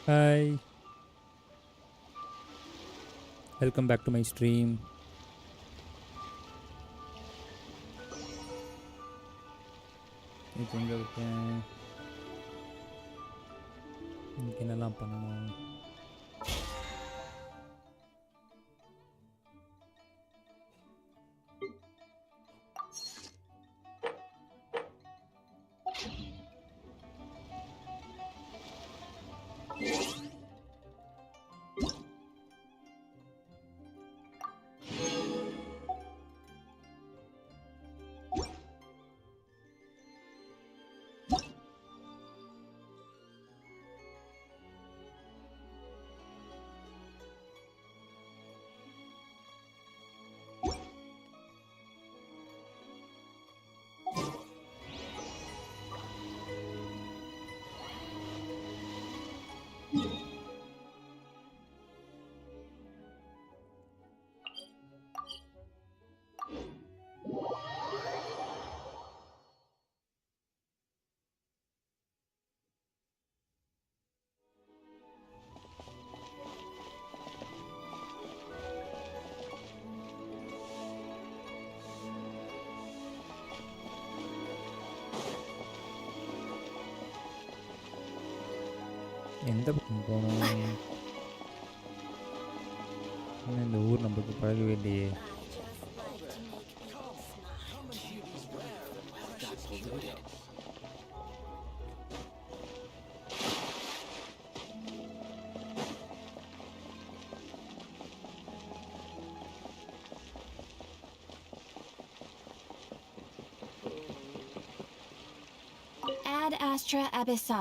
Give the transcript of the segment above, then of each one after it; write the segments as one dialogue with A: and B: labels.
A: Hi, welcome back to my stream. இப்போ எங்கே விட்டேன்? இன்னைக்கு என்னெல்லாம் பண்ணணும்? எந்த பக்கம் போகணும்? இன்னும் இந்த ஊர் நம்மளுக்கு பழகவே இல்லையே.
B: Ad Astra Abyssa.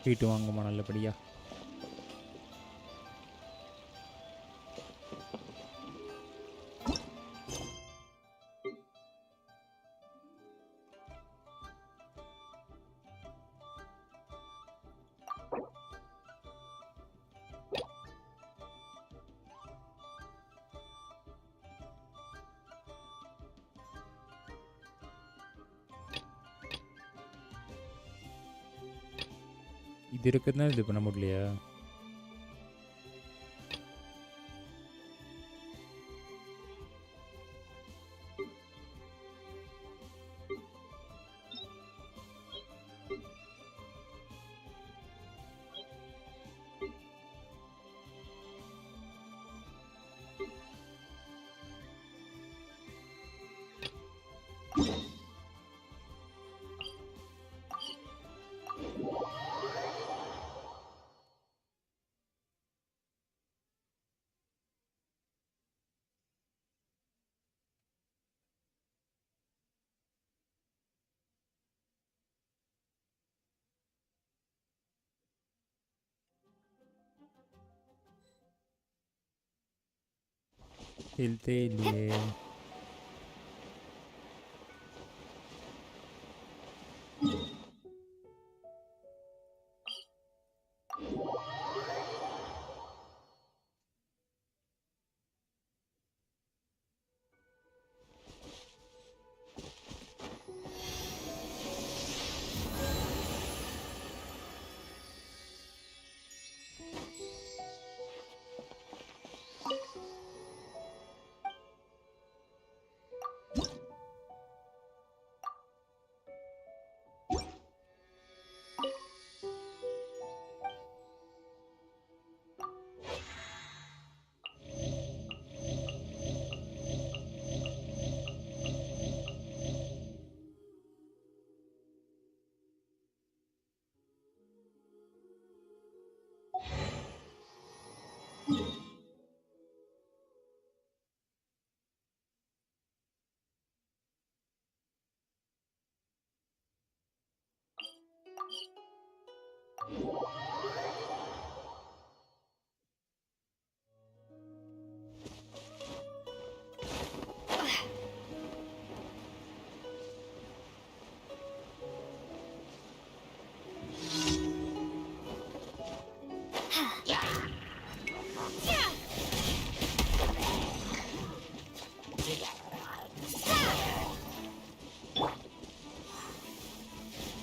A: வீட்டு வாங்குமா நல்லபடியா? இது இருக்குதுன்னா இது பண்ண முடியலையா? ஹெல்த்தே இல்லையே.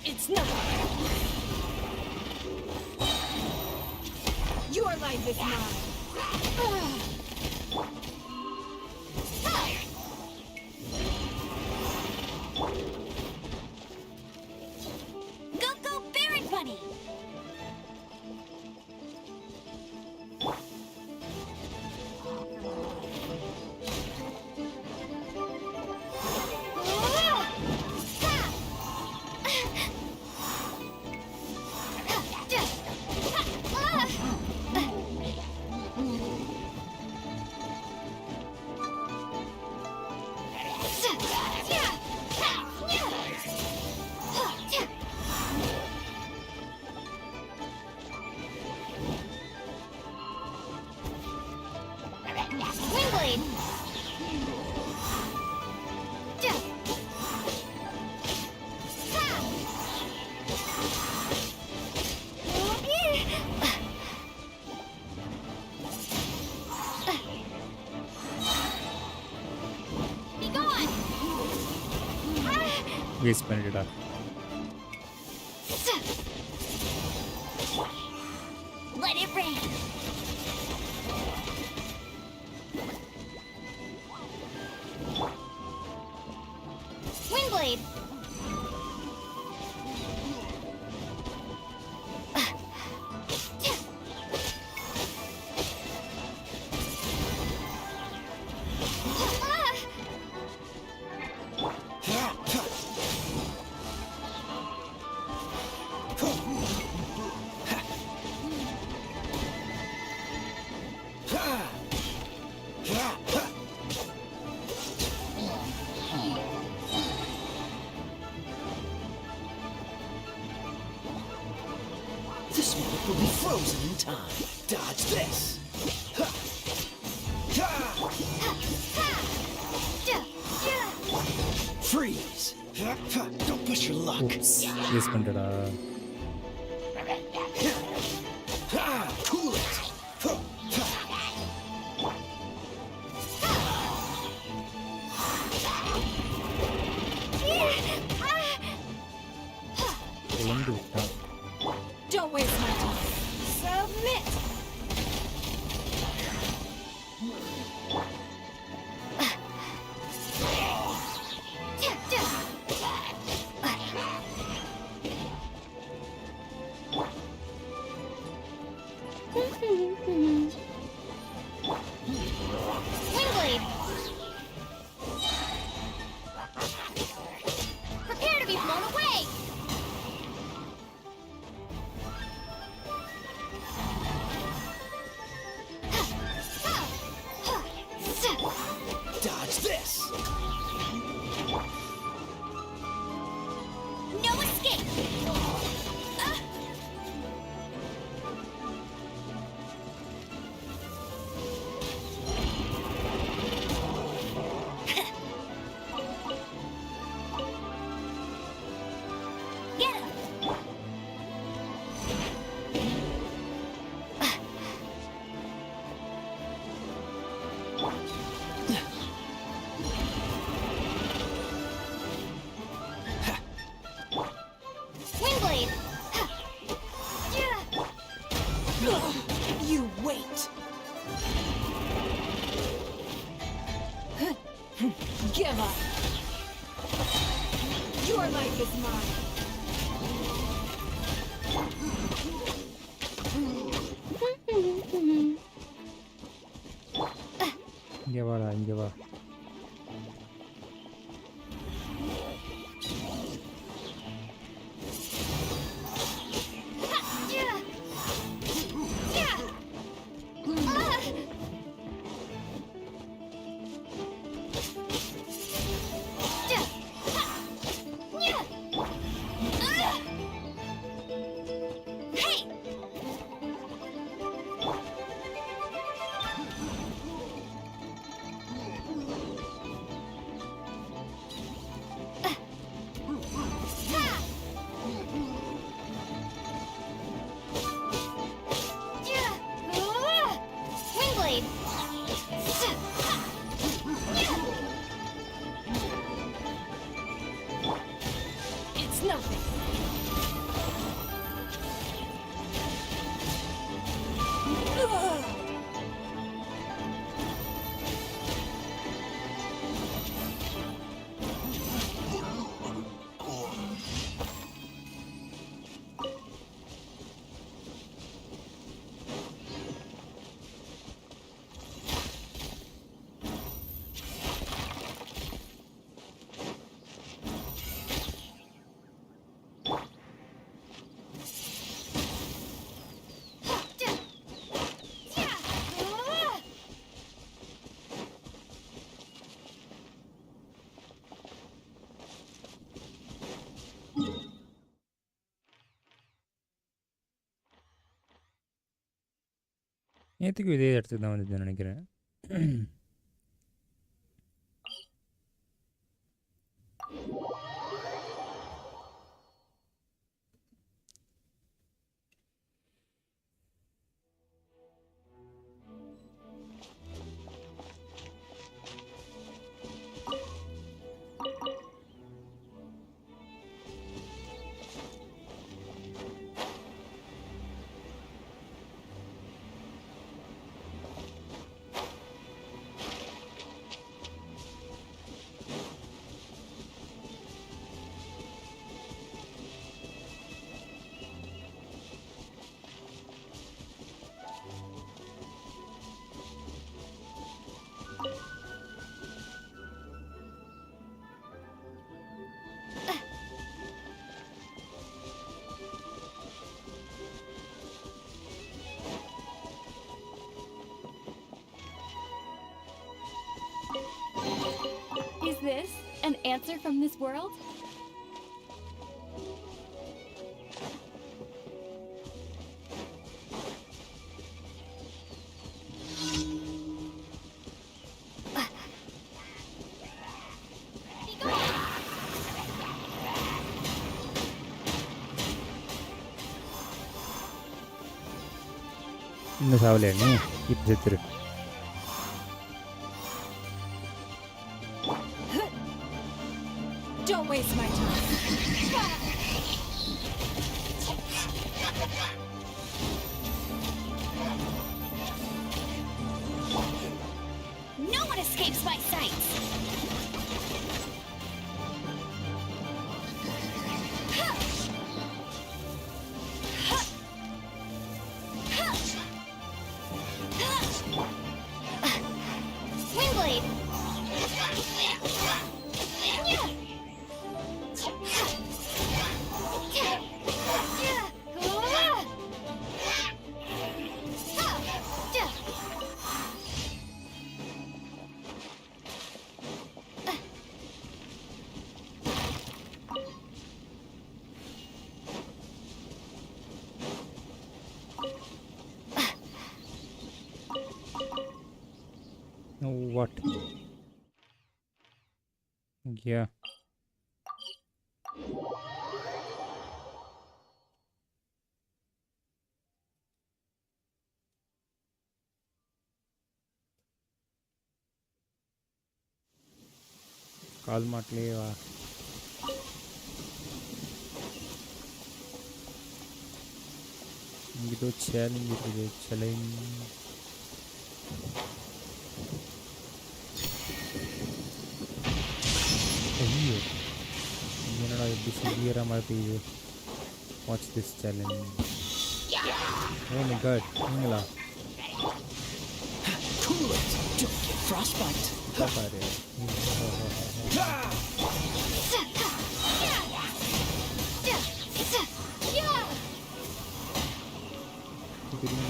B: It's nothing. Your life is mine. Go, Baron Bunny! Wingblade! Be gone!
A: Waste பண்ணிடுடா.
B: Let it rain! Wingblade!
C: This one will be frozen in time. Dodge this. Ha! Ha! Freeze. Ha! Ha! Don't push your luck.
A: Waste பண்ணிடுடா.
C: Ha! Cool it. Ha! Ha!
A: குழந்து விட்டான்.
B: Don't waste my time. Submit! Wingblade! Prepare to be blown away!
C: Dodge this.
B: No escape! Get him! Wingblade!
C: You wait.
B: Give up! Your life is mine!
A: இங்கே வாடா, இங்கே வா. நேற்றுக்கும் இதே இடத்துக்கு தான் வந்ததுன்னு நினைக்கிறேன்.
B: Is this an answer from this world?
A: இன்னும் சாவலையா நீ? இப்போ செத்துரு.
B: Don't waste my time. No one escapes my sight. Windblade.
A: What? Yeah. கால் மாட்டிலே வா. இங்கிட்ட சேலஞ்ச் இருக்குது. சேலஞ்ச் ஐயோ என்னடா எப்படி சிவியராக மழை பெய்யுது. Watch this challenge. Oh my God, நீங்களா? பாரு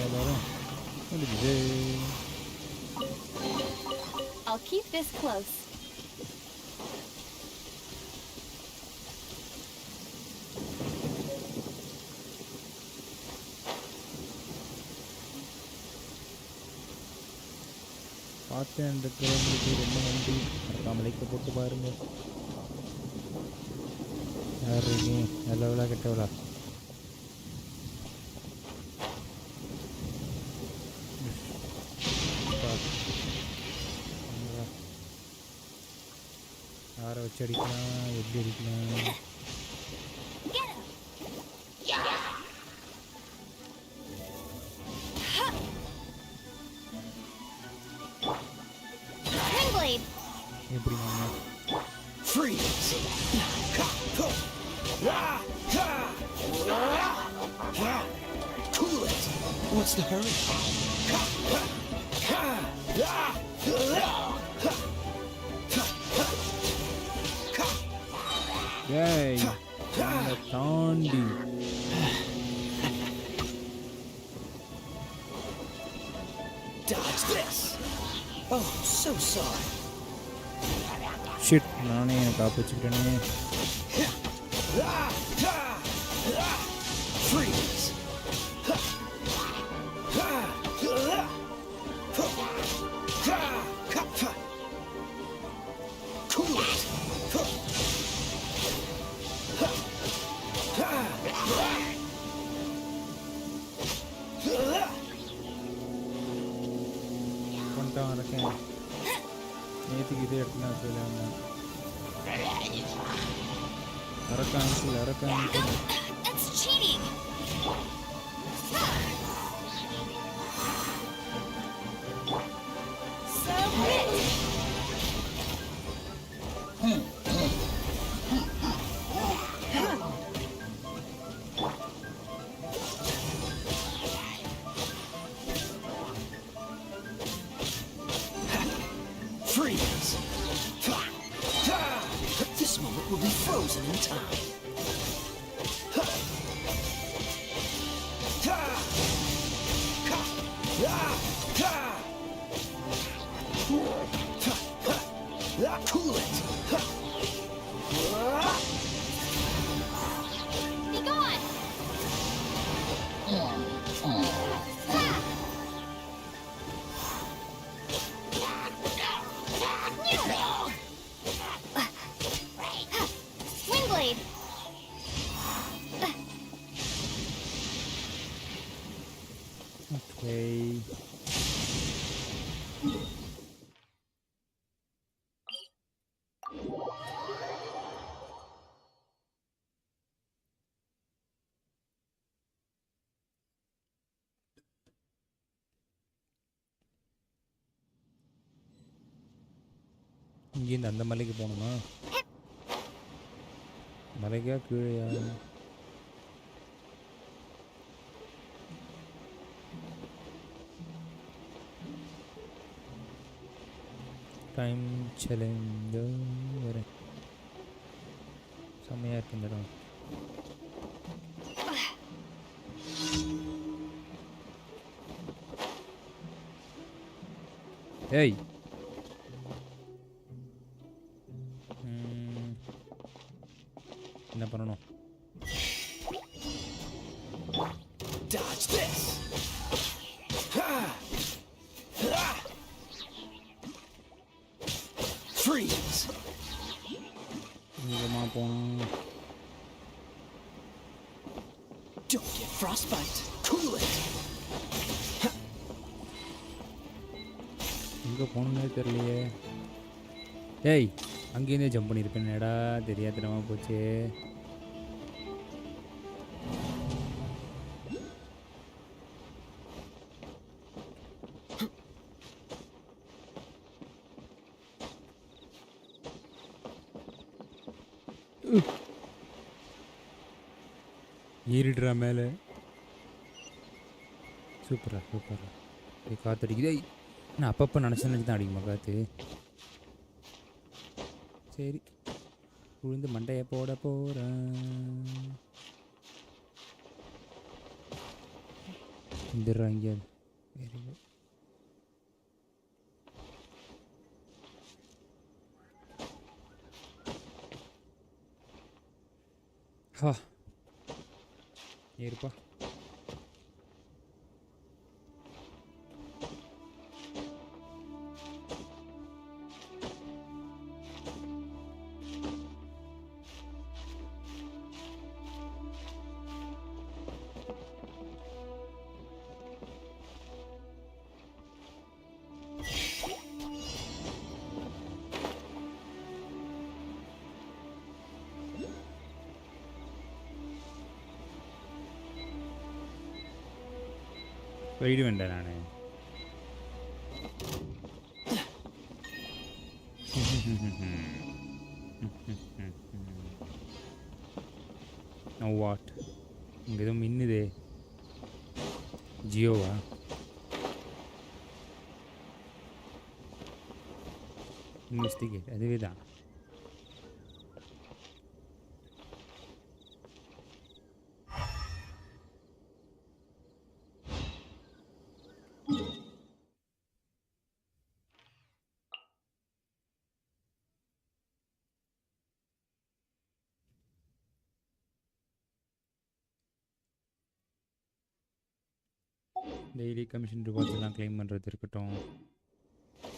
A: எல்லாரும்.
B: I'll keep this close.
A: பார்த்து அந்த கிழமைக்கு ரொம்ப நன்றி. மறக்காம லைக்கை போட்டு பாருங்க. யார் நீ? நல்லவளா கெட்டவளா? யாரை வச்சு அடிக்கலாம், எப்படி அடிக்கலாம்? எப்படி
C: What's the hurry?
A: Yay! தாண்டி
C: Dodge this. Oh, so sorry.
A: Shit, நானே எனக்கு காப்பிச்சுக்கிட்டேனே.
C: Freeze.
A: கொண்டான் இருக்கேன் நேற்றுக்கு இதே இடத்துல சொல்லுவாங்க Arakan
B: That's cheating. Submit.
C: Freeze! This moment will be frozen in time. Cool it!
B: Be gone. Windblade.
A: Okay. இங்கேருந்து அந்த மலைக்கு போகணுமா மலைக்கா கீழேயா டைம் சேலஞ்ச் வரேன் செம்மையாக இருக்கு இந்த இடம் ஏய் என்ன பண்ணணும்
C: Dodge this! Freeze!
A: இங்கேமா போகணும்
C: Don't get frostbite. Cool it!
A: எங்கே போகணுன்னே தெரியலையே ஏய் அங்கேருந்தே ஜம்ப் பண்ணியிருப்பேன் என்னடா தெரியாதனமா போச்சு ஏறிடுறா மேலே சூப்பரா காற்று அடிக்குது நான் அப்பப்போ நினச்சி தான் அடிக்குமா காற்று சரி உளுந்து மண்டையை போட போகிறேன் வந்துடுறாங்க வெரி குட் ஹா ஏறுப்பா போயிடுவேன்டா நான் வாட் இங்கே ஏதோ மின்னுதே ஜியோவா இன்வெஸ்டிகேட் அதுவே தான் டெய்லி கமிஷன் ரிவார்ட்ஸ் எல்லாம் க்ளைம் பண்ணுறது இருக்கட்டும்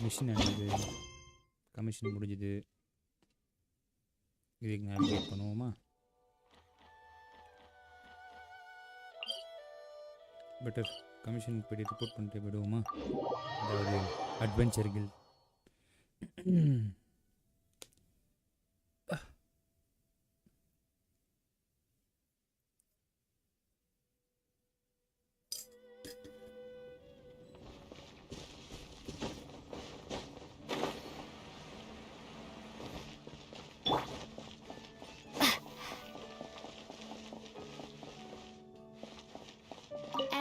A: மிஷின் என்னது கமிஷன் முடிஞ்சுது இதுக்கு நேவிகேட் பண்ணுவோமா பெட்டர் கமிஷன் போய்ட்டு ரிப்போர்ட் பண்ணிட்டு போயிடுவோமா? அதாவது adventure kill.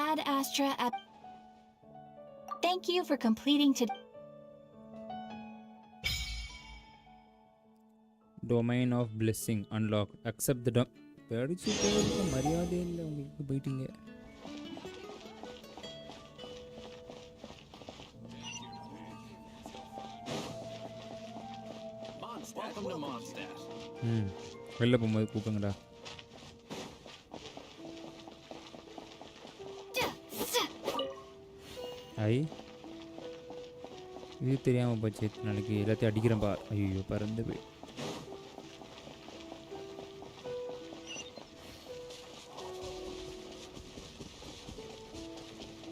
B: Ad Astra at. Thank you for completing today.
A: Domain of blessing unlocked. Accept the படிச்சுட்டே இருக்க மரியாதை இல்லை உங்களுக்கு. போயிட்டீங்க.
C: Welcome to Mondstadt.
A: வெளில போகும்போது கூப்பிடுங்கடா. ஐ இது தெரியாமல் போச்சு. நாளைக்கு எல்லாத்தையும் அடிக்கிறேன்பா. ஐயோ பறந்து போய்.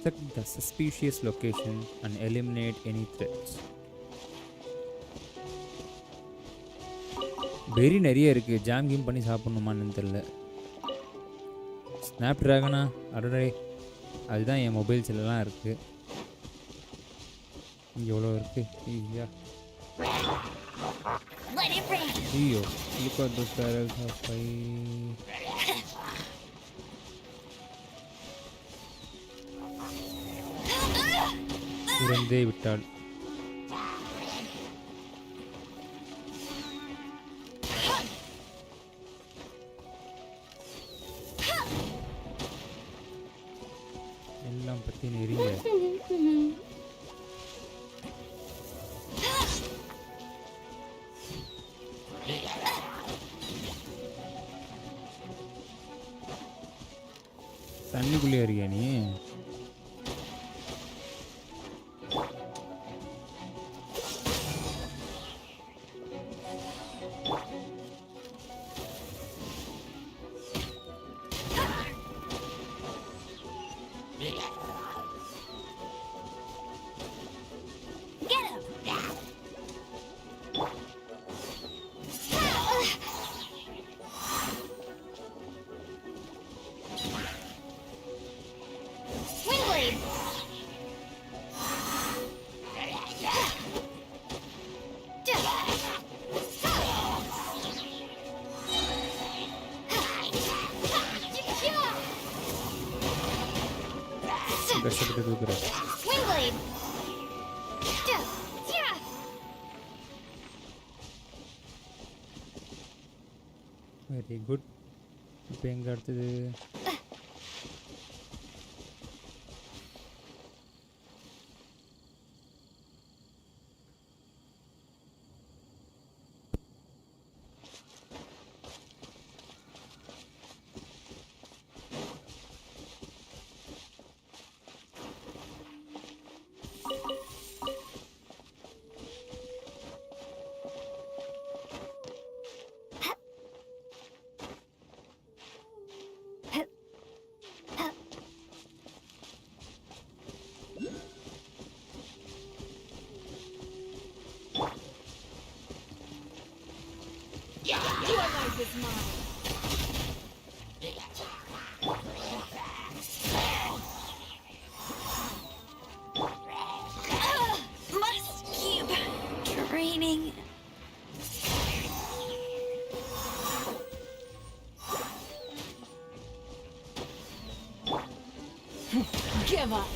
A: Check the suspicious location and eliminate any threats. பெரி நிறைய இருக்குது. ஜாம் கேம் பண்ணி சாப்பிட்ணுமான்னு தெரில. ஸ்னாப் ட்ராகனா அடடே, அதுதான் என் மொபைல் செல்லாம் இருக்குது. இங்கே எவ்வளோ இருக்குது ஈஸியா. ஐயோ look at those barrels of fire. இறந்தே விட்டாள். எல்லாம் பற்றி நெறிங்க. தண்ணிக்குள்ளே இருக்கியா நீ? கஷ்டப்பட்டு தூக்குறேன். Very good. இப்போ எங்கே அடுத்தது?
B: Your life is mine. Must keep training. Give up.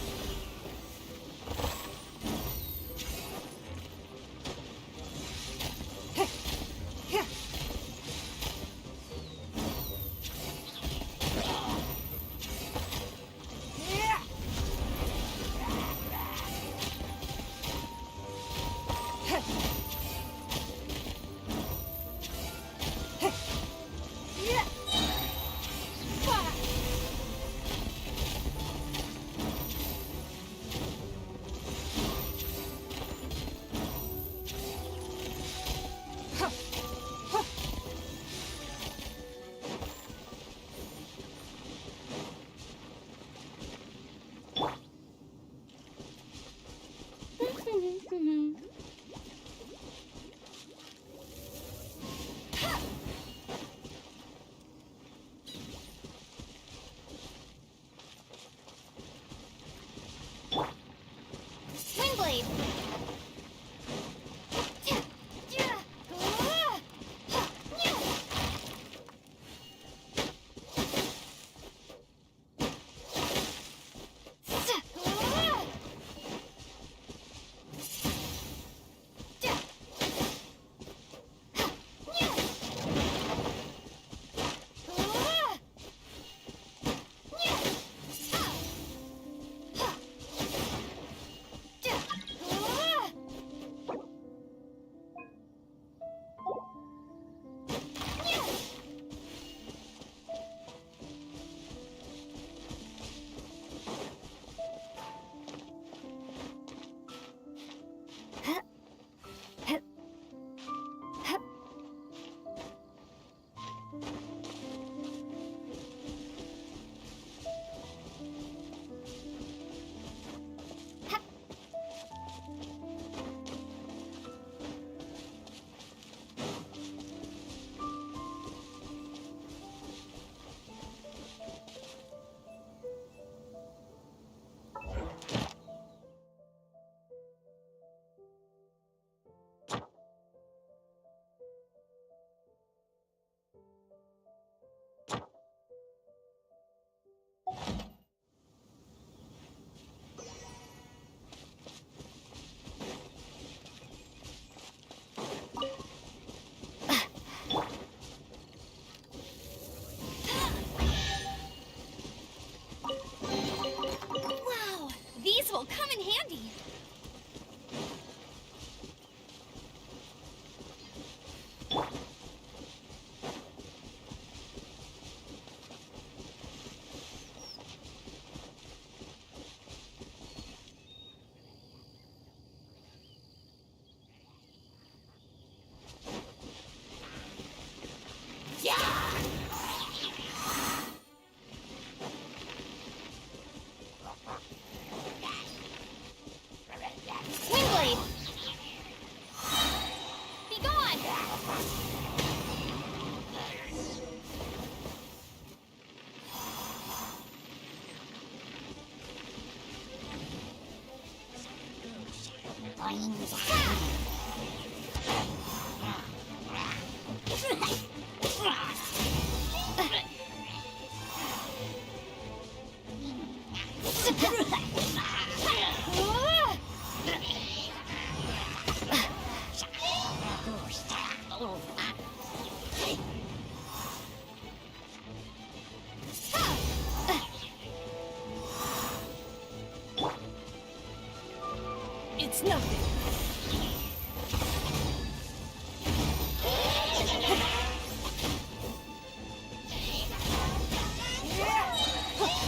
B: It's nothing.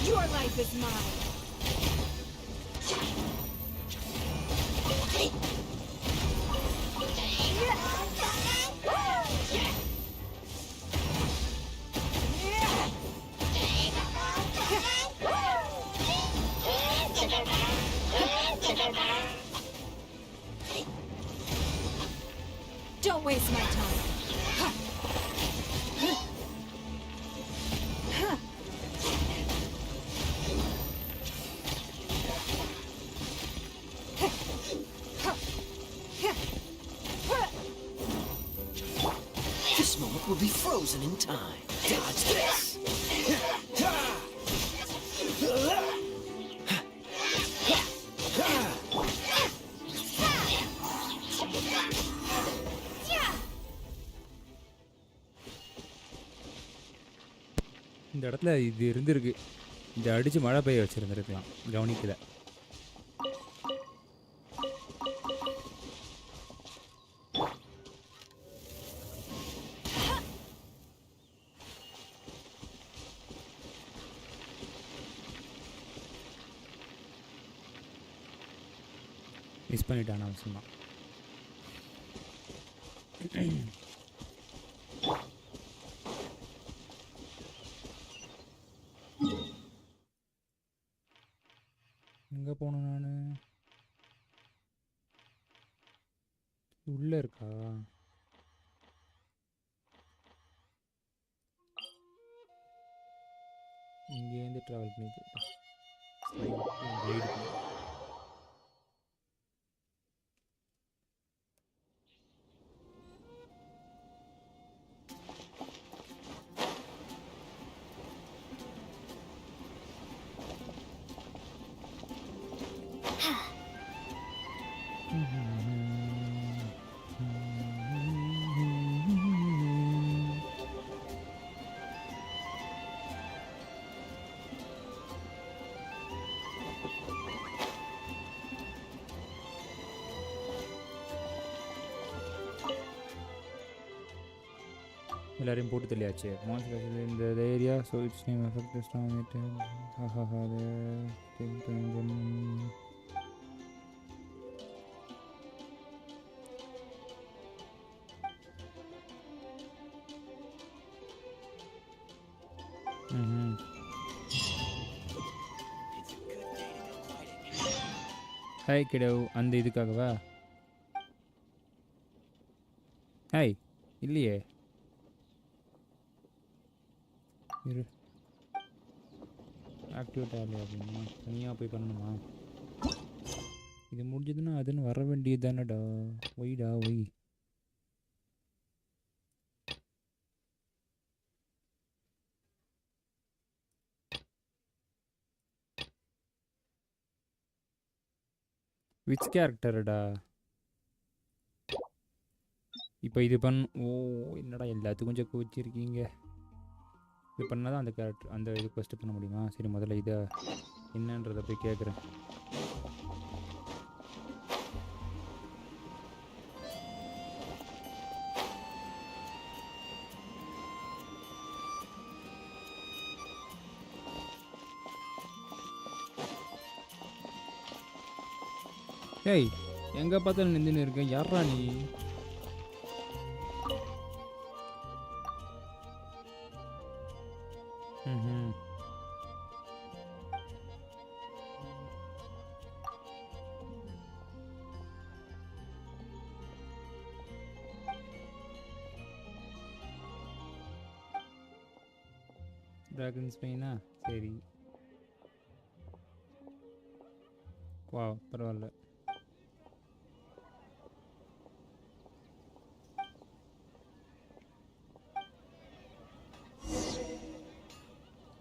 B: Your life is mine. Don't waste my time.
C: This moment will be frozen in time. Dodge this!
A: இந்த இடத்துல இது இருந்திருக்கு. இதை அடித்து மழை பெய்ய வச்சுருந்துருக்கலாம், கவனிக்கல. மிஸ் பண்ணிட்டான் அவசியமாக. எங்கே போகணும் நான்? உள்ளே இருக்கா? இங்கேருந்து ட்ராவல் பண்ணி போயிட்டான். எல்லாரையும் போட்டு தள்ளியாச்சு. இந்த area so it's name effect ஸ்டாமிட்டு ஹாய் கிடவு. அந்த இதுக்காகவா? ஹாய் இல்லையே. இரு, ஆக்டிவேட் ஆகலையா அப்படின்னா தனியாக போய் பண்ணணுமா? இது முடிஞ்சதுன்னா அதுன்னு வர வேண்டியது தானடா. ஒய்டா ஒய். விச் கேரக்டருடா இப்போ இது ஓ என்னடா எல்லாத்துக்கும் செக் வச்சுருக்கீங்க. இது பண்ணால் தான் அந்த கேரக்டர் அந்த இது ஃபஸ்ட்டு பண்ண முடியுமா? சரி, முதல்ல இதை என்னன்றதை போய் கேட்குறேன். ஏய், எங்கே பார்த்தாலும் நின்றுன்னு இருக்கேன். யாரா நீ? ட்ராகன் ஸ்பெயினா? சரி, வா, பரவாயில்ல.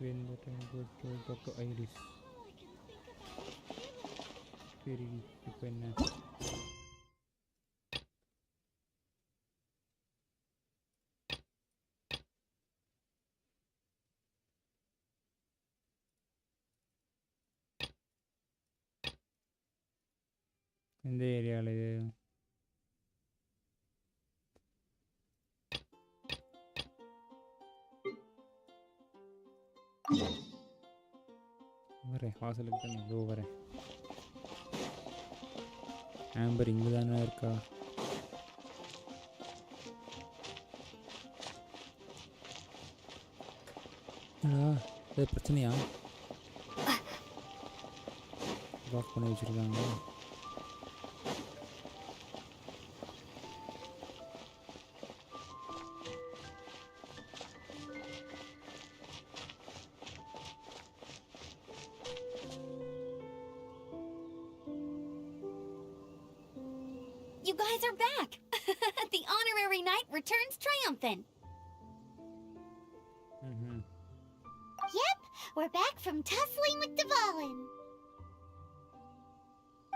A: when the time goes to talk to Iris. சரி இப்போ என்ன எந்த ஏரியாவில் இது வரேன் வாசலுக்கு தானே இதோ வரேன் ஆம்பர் இங்கே தானே இருக்கா அது பிரச்சனையா லாக் பண்ணி வச்சுருக்காங்க
B: You guys are back! The honorary knight returns triumphant. Yep, we're back from tussling with Dvalin.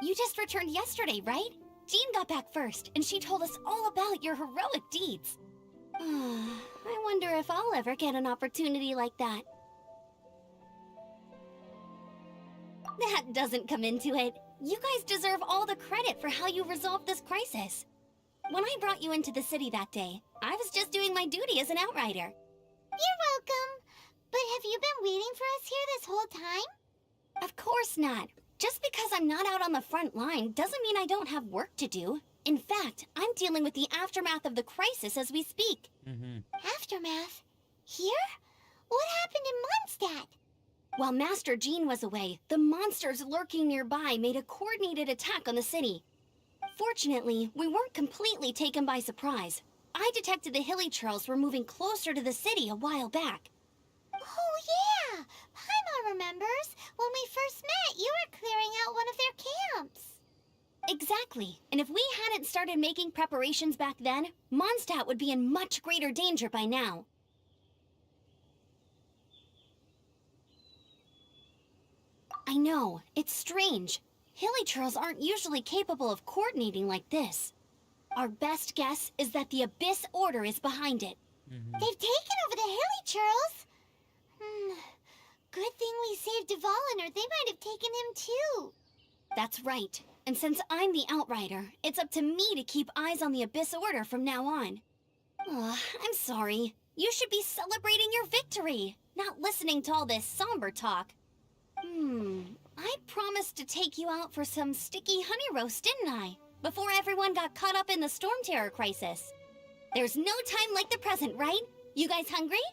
B: You just returned yesterday, right? Jean got back first, and she told us all about your heroic deeds. I wonder if I'll ever get an opportunity like that. That doesn't come into it. You guys deserve all the credit for how you resolved this crisis. When I brought you into the city that day, I was just doing my duty as an outrider. You're welcome. But have you been waiting for us here this whole time? Of course not. Just because I'm not out on the front line doesn't mean I don't have work to do. In fact, I'm dealing with the aftermath of the crisis as we speak. Aftermath? Here? What happened in Mondstadt? While Master Jean was away, the monsters lurking nearby made a coordinated attack on the city. Fortunately, we weren't completely taken by surprise. I detected the Hilly Churls were moving closer to the city a while back. Oh yeah! Paimon remembers. When we first met, you were clearing out one of their camps. Exactly. And if we hadn't started making preparations back then, Mondstadt would be in much greater danger by now. I know, it's strange. Hilly Churls aren't usually capable of coordinating like this. Our best guess is that the Abyss Order is behind it. They've taken over the Hilly Churls? Good thing we saved Dvalin, or they might have taken him too. That's right. And since I'm the Outrider, it's up to me to keep eyes on the Abyss Order from now on. I'm sorry. You should be celebrating your victory, not listening to all this somber talk. I promised to take you out for some sticky honey roast, didn't I? Before everyone got caught up in the storm terror crisis. There's no time like the present, right? You guys hungry?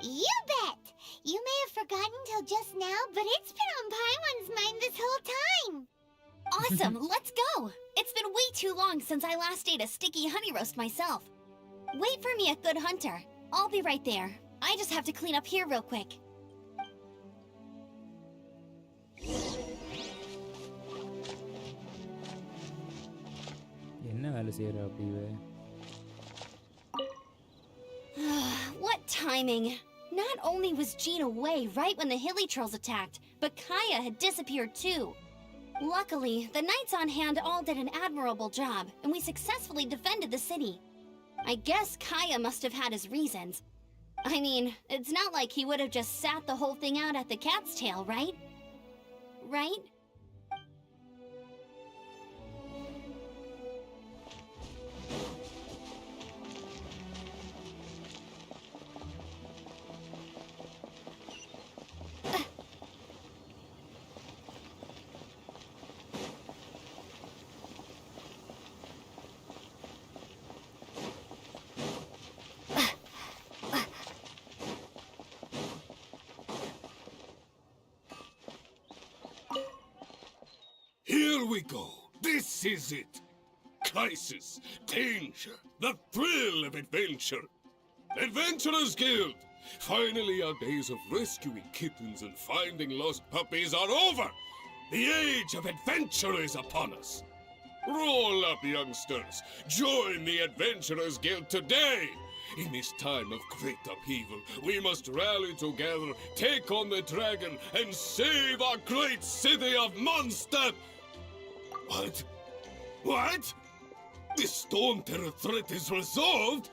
B: You bet! You may have forgotten till just now, but it's been on Paimon's mind this whole time! Awesome, let's go! It's been way too long since I last ate a sticky honey roast myself. Wait for me at Good Hunter. I'll be right there. I just have to clean up here real quick.
A: என்ன வேலை செய்யற அப்படி
B: What timing! Not only was Jean away right when the Hilly Churls attacked, but Kaya had disappeared too. Luckily, the knights on hand all did an admirable job, and we successfully defended the city. I guess Kaya must have had his reasons. I mean, it's not like he would have just sat the whole thing out at the cat's tail, right? Right?
D: Here we go. This is it. Crisis, danger, the thrill of adventure. Adventurers Guild! Finally, our days of rescuing kittens and finding lost puppies are over. The age of adventure is upon us. Roll up, youngsters. Join the Adventurers Guild today. In this time of great upheaval, we must rally together, take on the dragon, and save our great city of Mondstadt! What? What? The Storm Terror threat is resolved?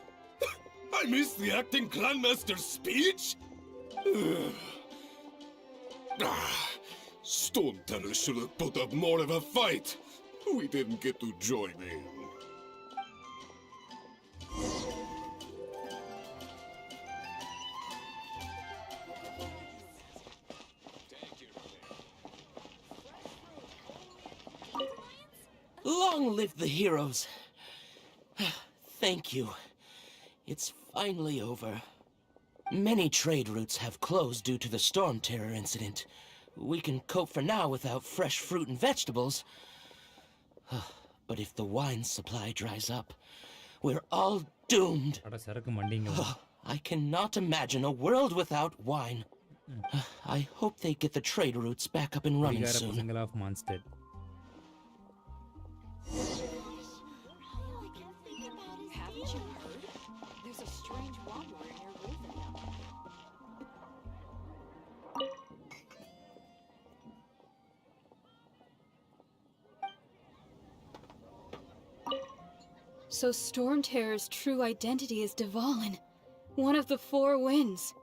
D: I missed the acting Grandmaster's speech? Storm Terror should have put up more of a fight. We didn't get to join in.
C: Long live the heroes. Thank you. It's finally over. Many trade routes have closed due to the Storm Terror incident. We can cope for now without fresh fruit and vegetables. But if the wine supply dries up, we're all doomed.
A: அட சரக்கு மண்டிங்க
C: I cannot imagine a world without wine. I hope they get the trade routes back up and running
A: குடிகார
C: soon.
A: பசங்கள of மான்ஸ்டட்
E: Haven't you heard? There's a strange wobbler in your roof now.
F: So Storm Terror's true identity is Dvalin, one of the Four Winds.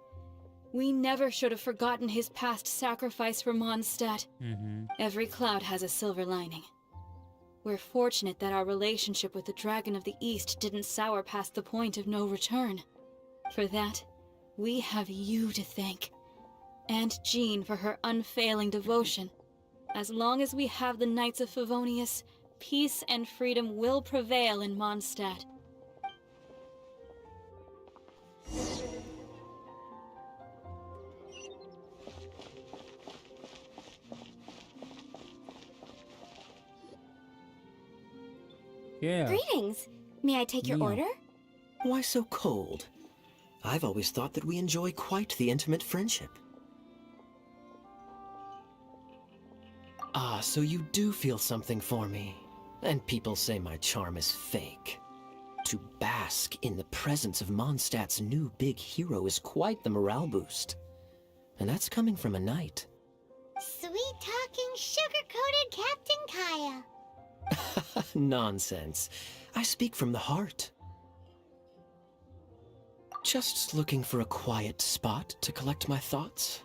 F: We never should have forgotten his past sacrifice for Mondstadt. Every cloud has a silver lining. We're fortunate that our relationship with the Dragon of the East didn't sour past the point of no return. For that, we have you to thank. And Jean for her unfailing devotion. As long as we have the Knights of Favonius, peace and freedom will prevail in Mondstadt.
A: Yeah.
B: Greetings. May I take your
A: Yeah.
B: order?
C: Why so cold? I've always thought that we enjoy quite the intimate friendship. Ah, so you do feel something for me. And people say my charm is fake. To bask in the presence of Mondstadt's new big hero is quite the morale boost. And that's coming from a knight.
B: Sweet-talking, sugar-coated Captain Kaya.
C: Nonsense. I speak from the heart. Just looking for a quiet spot to collect my thoughts.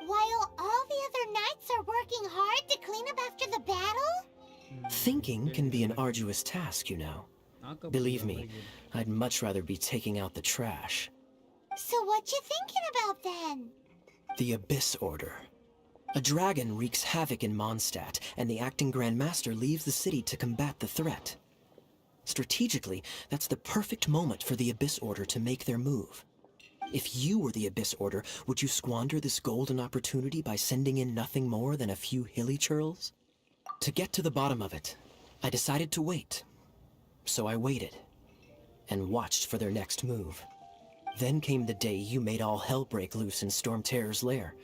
B: While all the other knights are working hard to clean up after the battle?
C: Thinking can be an arduous task, you know. Believe me, I'd much rather be taking out the trash.
B: So what you thinking about then?
C: The Abyss Order. A dragon wreaks havoc in Mondstadt, and the acting Grand Master leaves the city to combat the threat. Strategically, that's the perfect moment for the Abyss Order to make their move. If you were the Abyss Order, would you squander this golden opportunity by sending in nothing more than a few hilly churls? To get to the bottom of it, I decided to wait. So I waited, and watched for their next move. Then came the day you made all hell break loose in Storm Terror's lair.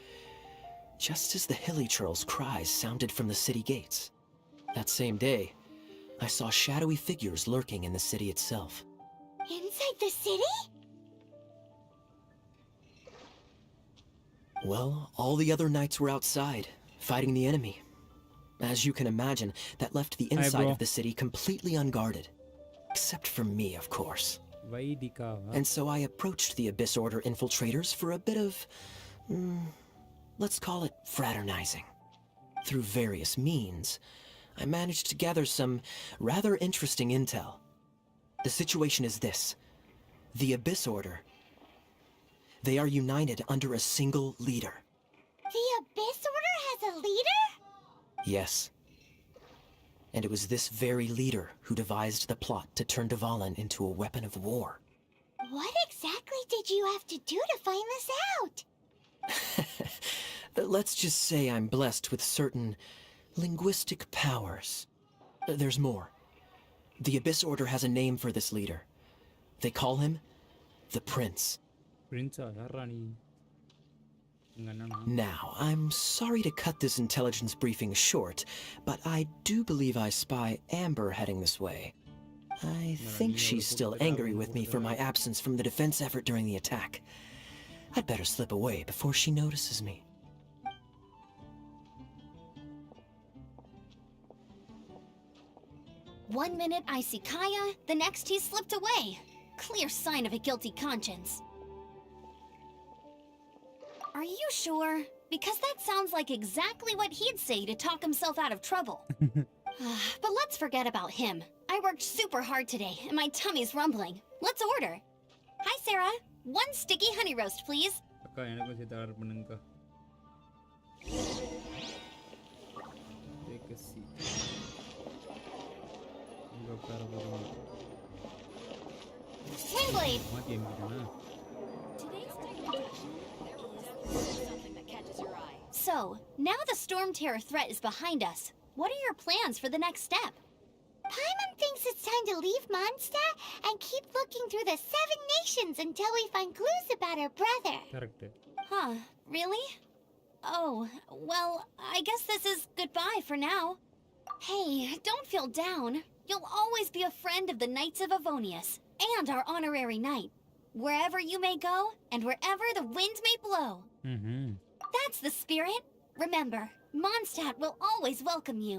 C: Just as the hilly churls' cries sounded from the city gates. That same day, I saw shadowy figures lurking in the city itself.
B: Inside the city?
C: Well, all the other knights were outside, fighting the enemy. As you can imagine, that left the inside
A: bro.
C: of the city completely unguarded. Except for me, of course.
A: வைதிகாவா
C: And so I approached the Abyss Order infiltrators for a bit of... let's call it fraternizing. Through various means, I managed to gather some rather interesting intel. The situation is this. The Abyss Order. They are united under a single leader.
B: The Abyss Order has a leader?
C: Yes. And it was this very leader who devised the plot to turn Dvalin into a weapon of war.
B: What exactly did you have to do to find this out?
C: Let's just say I'm blessed with certain linguistic powers. There's more. The Abyss Order has a name for this leader. They call him the Prince.
A: பிரின்ஸா யாரா நீ எங்க அண்ணனா
C: Now, I'm sorry to cut this intelligence briefing short, but I do believe I spy Amber heading this way. I think she's still angry with me for my absence from the defense effort during the attack. I'd better slip away before she notices me.
B: One minute I see Kaya, the next he slipped away. Clear sign of a guilty conscience. Are you sure? Because that sounds like exactly what he'd say to talk himself out of trouble. But let's forget about him. I worked super hard today, and my tummy's rumbling. Let's order. Hi, Sarah. One sticky honey roast, please.
A: அக்கா எனக்கும் சேர்த்து order பண்ணுங்கக்கா. Take a seat. இங்க உட்கார போறோம்.
B: Windblade.
A: மாத்தி எங்கிட்டானா?
E: Today's documentation, there was something that catches your eye.
B: So, now the Storm Terror threat is behind us. What are your plans for the next step?
G: Paimon thinks it's time to leave Mondstadt and keep looking through the 7 nations until we find clues about her brother.
A: Correct.
B: Huh, really? Oh, well, I guess this is goodbye for now. Hey, don't feel down. You'll always be a friend of the Knights of Avonius, and our honorary knight. Wherever you may go, and wherever the wind may blow. That's the spirit. Remember, Mondstadt will always welcome you.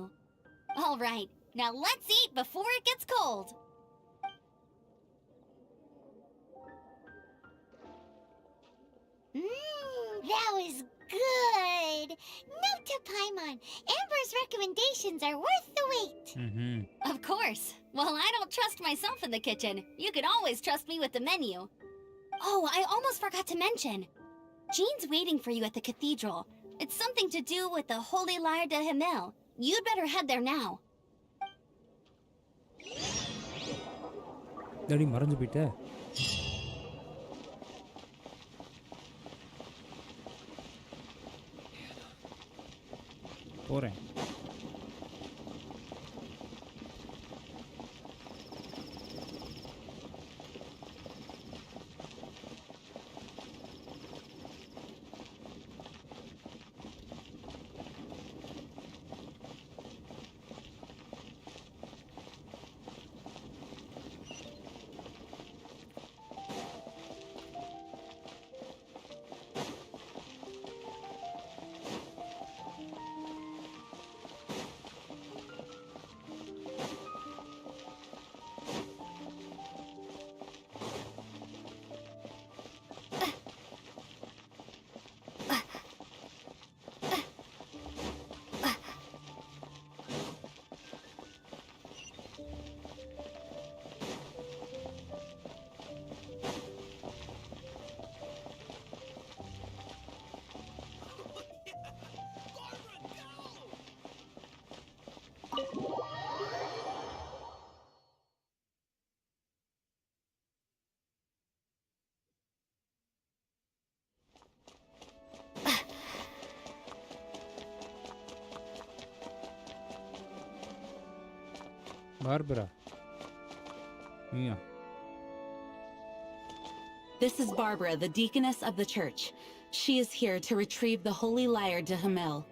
B: All right, now let's eat before it gets cold.
G: That was good. Note to Paimon, Amber's recommendations are worth the wait.
B: Of course. Well, I don't trust myself in the kitchen. You can always trust me with the menu. Oh, I almost forgot to mention. Jean's waiting for you at the cathedral. It's something to do with the Holy Lyre de Himmel. You'd better head there now.
A: Daddy மறந்து போயிட்ட. போறேன். Barbara. Yeah.
H: This is Barbara, the deaconess of the church. She is here to retrieve the Holy Lyre de Himmel.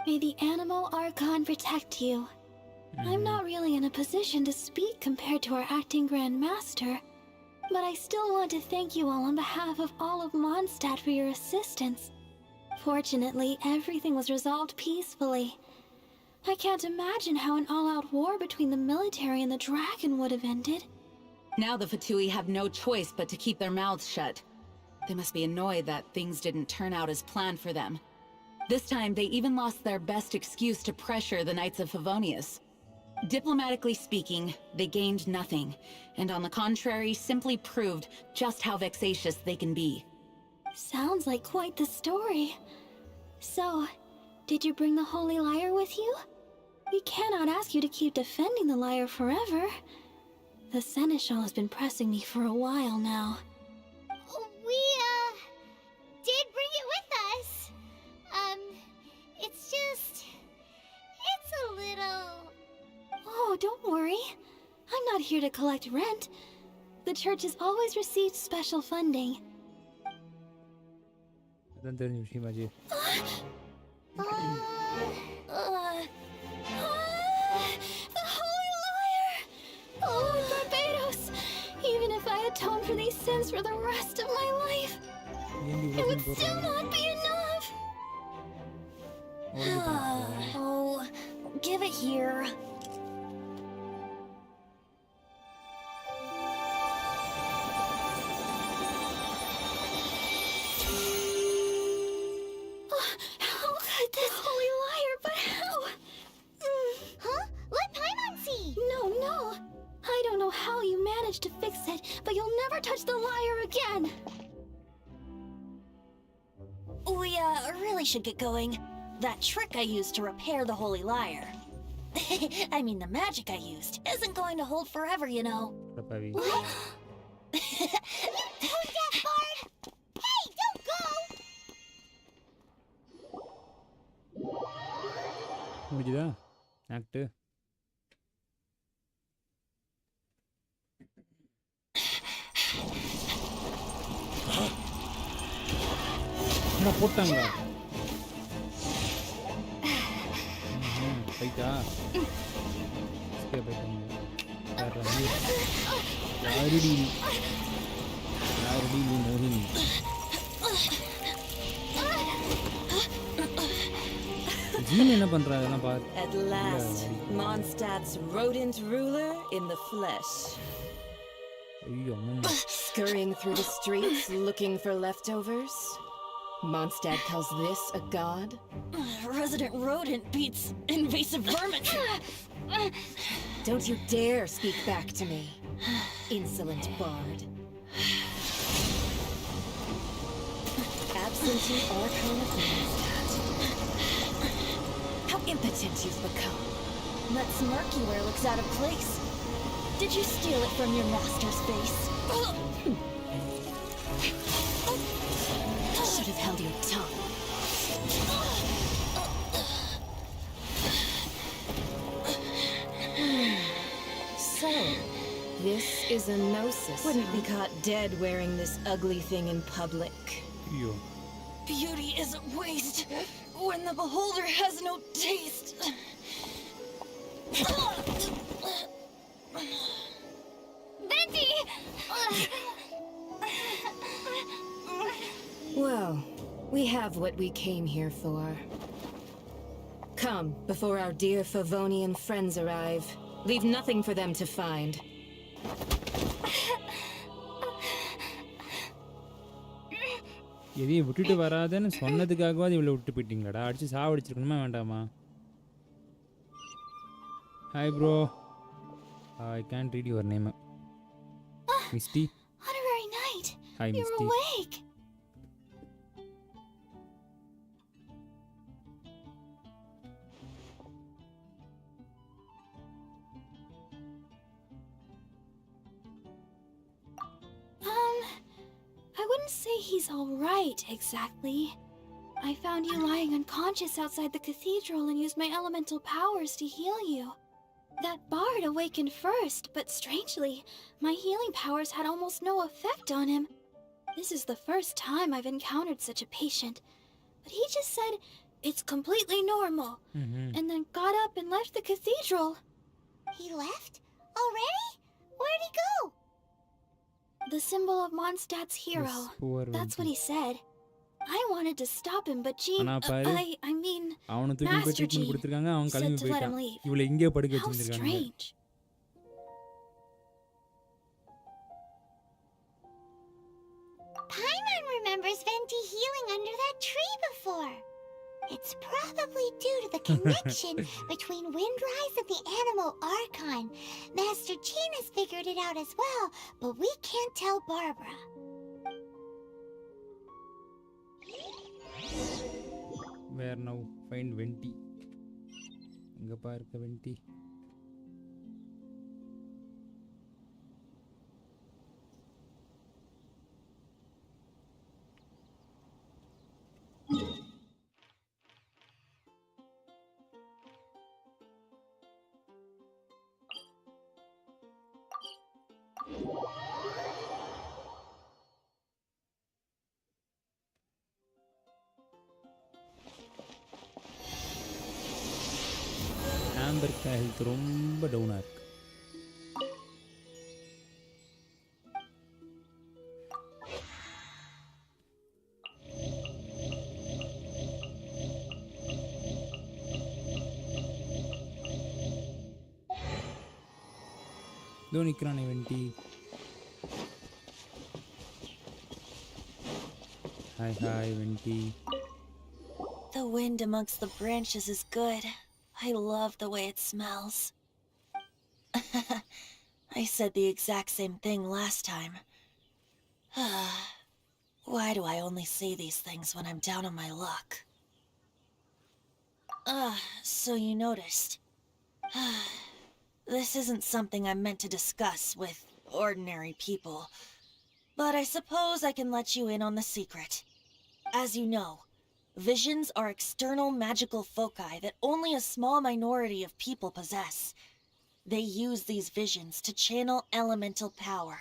G: May the animal Archon protect you. I'm not really in a position to speak compared to our acting Grand Master, but I still want to thank you all on behalf of all of Mondstadt for your assistance. Fortunately, everything was resolved peacefully. I can't imagine how an all-out war between the military and the dragon would have ended.
H: Now the Fatui have no choice but to keep their mouths shut. They must be annoyed that things didn't turn out as planned for them. This time, they even lost their best excuse to pressure the Knights of Favonius. Diplomatically speaking, they gained nothing, and on the contrary, simply proved just how vexatious they can be.
G: Sounds like quite the story. So, did you bring the Holy Lyre with you? We cannot ask you to keep defending the lyre forever. The Seneschal has been pressing me for a while now.
I: We, did bring it with us. It's just... it's a little...
G: Oh, don't worry. I'm not here to collect rent. The church has always received special funding.
A: The
G: Holy Lyre! Oh, sense for the rest of my life. It would still not be enough.
B: Oh, give it here.
G: How could this holy liar, but how?
I: Huh? Let Paimon see!
G: No. I don't know how you managed to fix it, but you'll never touch the liar again.
B: We, really should get going. That trick I used to repair the Holy Liar. I mean, the magic I used isn't going to hold forever, you know.
A: Papavi.
I: Tone deaf, Bard! Hey, don't go!
A: முடிஞ்சுதா act என்ன போட்டாங்க போயிட்டா போயிட்டாங்க யாருடி நீ மோகினி gene என்ன பண்றா அதெல்லாம் பாரு
J: At last, Mondstadt's rodent ruler in the flesh.
A: ஐயோ அம்மா
J: Scurrying through the streets looking for leftovers. Mondstadt calls this a god?
B: Resident rodent beats invasive vermin.
J: Don't you dare speak back to me, insolent bard. Absentee Archon of Mondstadt. How impotent you've become.
B: That smirky wear looks out of place. Did you steal it from your master's face?
J: Should have held your tongue. So, this is a gnosis. Wouldn't be caught dead wearing this ugly thing in public.
A: ஐயோ
B: Beauty isn't waste when the beholder has no taste.
I: Venti!
J: Well, we have what we came here for. Come, before our dear Favonian friends arrive. Leave nothing for them to find.
A: எதையும் விட்டுட்டு வராதன்னு சொன்னதுக்காகவாது இவ்வளோ விட்டு போயிட்டீங்களாடா அடிச்சு சாவடிச்சிருக்கணுமா வேண்டாமா hi bro I can't read your name Misty
G: Honorary Knight,
A: hi
G: you're
A: Misty
G: awake. I wouldn't say he's all right, exactly. I found you lying unconscious outside the cathedral and used my elemental powers to heal you. That bard awakened first, but strangely, my healing powers had almost no effect on him. This is the first time I've encountered such a patient. But he just said, it's completely normal, and then got up and left the cathedral.
I: He left? Already? Where'd he go?
G: The symbol of Mondstadt's hero.
A: Yes, poor
G: That's
A: Venti.
G: what he said. I wanted to stop him, but Jean...
A: ஆனா பாரு
G: I mean...
A: அவனை தூக்கி போய்
G: Master
A: treatment
G: Jean
A: கொடுத்துருக்காங்க அவன்
G: said
A: கிளம்பி
G: to let him
A: போயிட்டான்
G: leave.
A: இவளை இங்கே படுக்க
G: How
A: வச்சிருக்காங்க
G: strange.
I: Paimon remembers Venti healing under that tree before. It's probably due to the connection between Windrise and the Animal Archon. Master Jean has figured it out as well, but we can't tell Barbara.
A: Where now find Wendy எங்கே பார்க்க Wendy Amber health ரொம்ப டவுனாக இருக்கு இதோ நிற்கிறானே Wendy. Hi Wendy.
K: The wind amongst the branches is good. I love the way it smells. I said the exact same thing last time. Why do I only say these things when I'm down on my luck? So you noticed. This isn't something I'm meant to discuss with ordinary people, but I suppose I can let you in on the secret. As you know, visions are external magical foci that only a small minority of people possess. They use these visions to channel elemental power.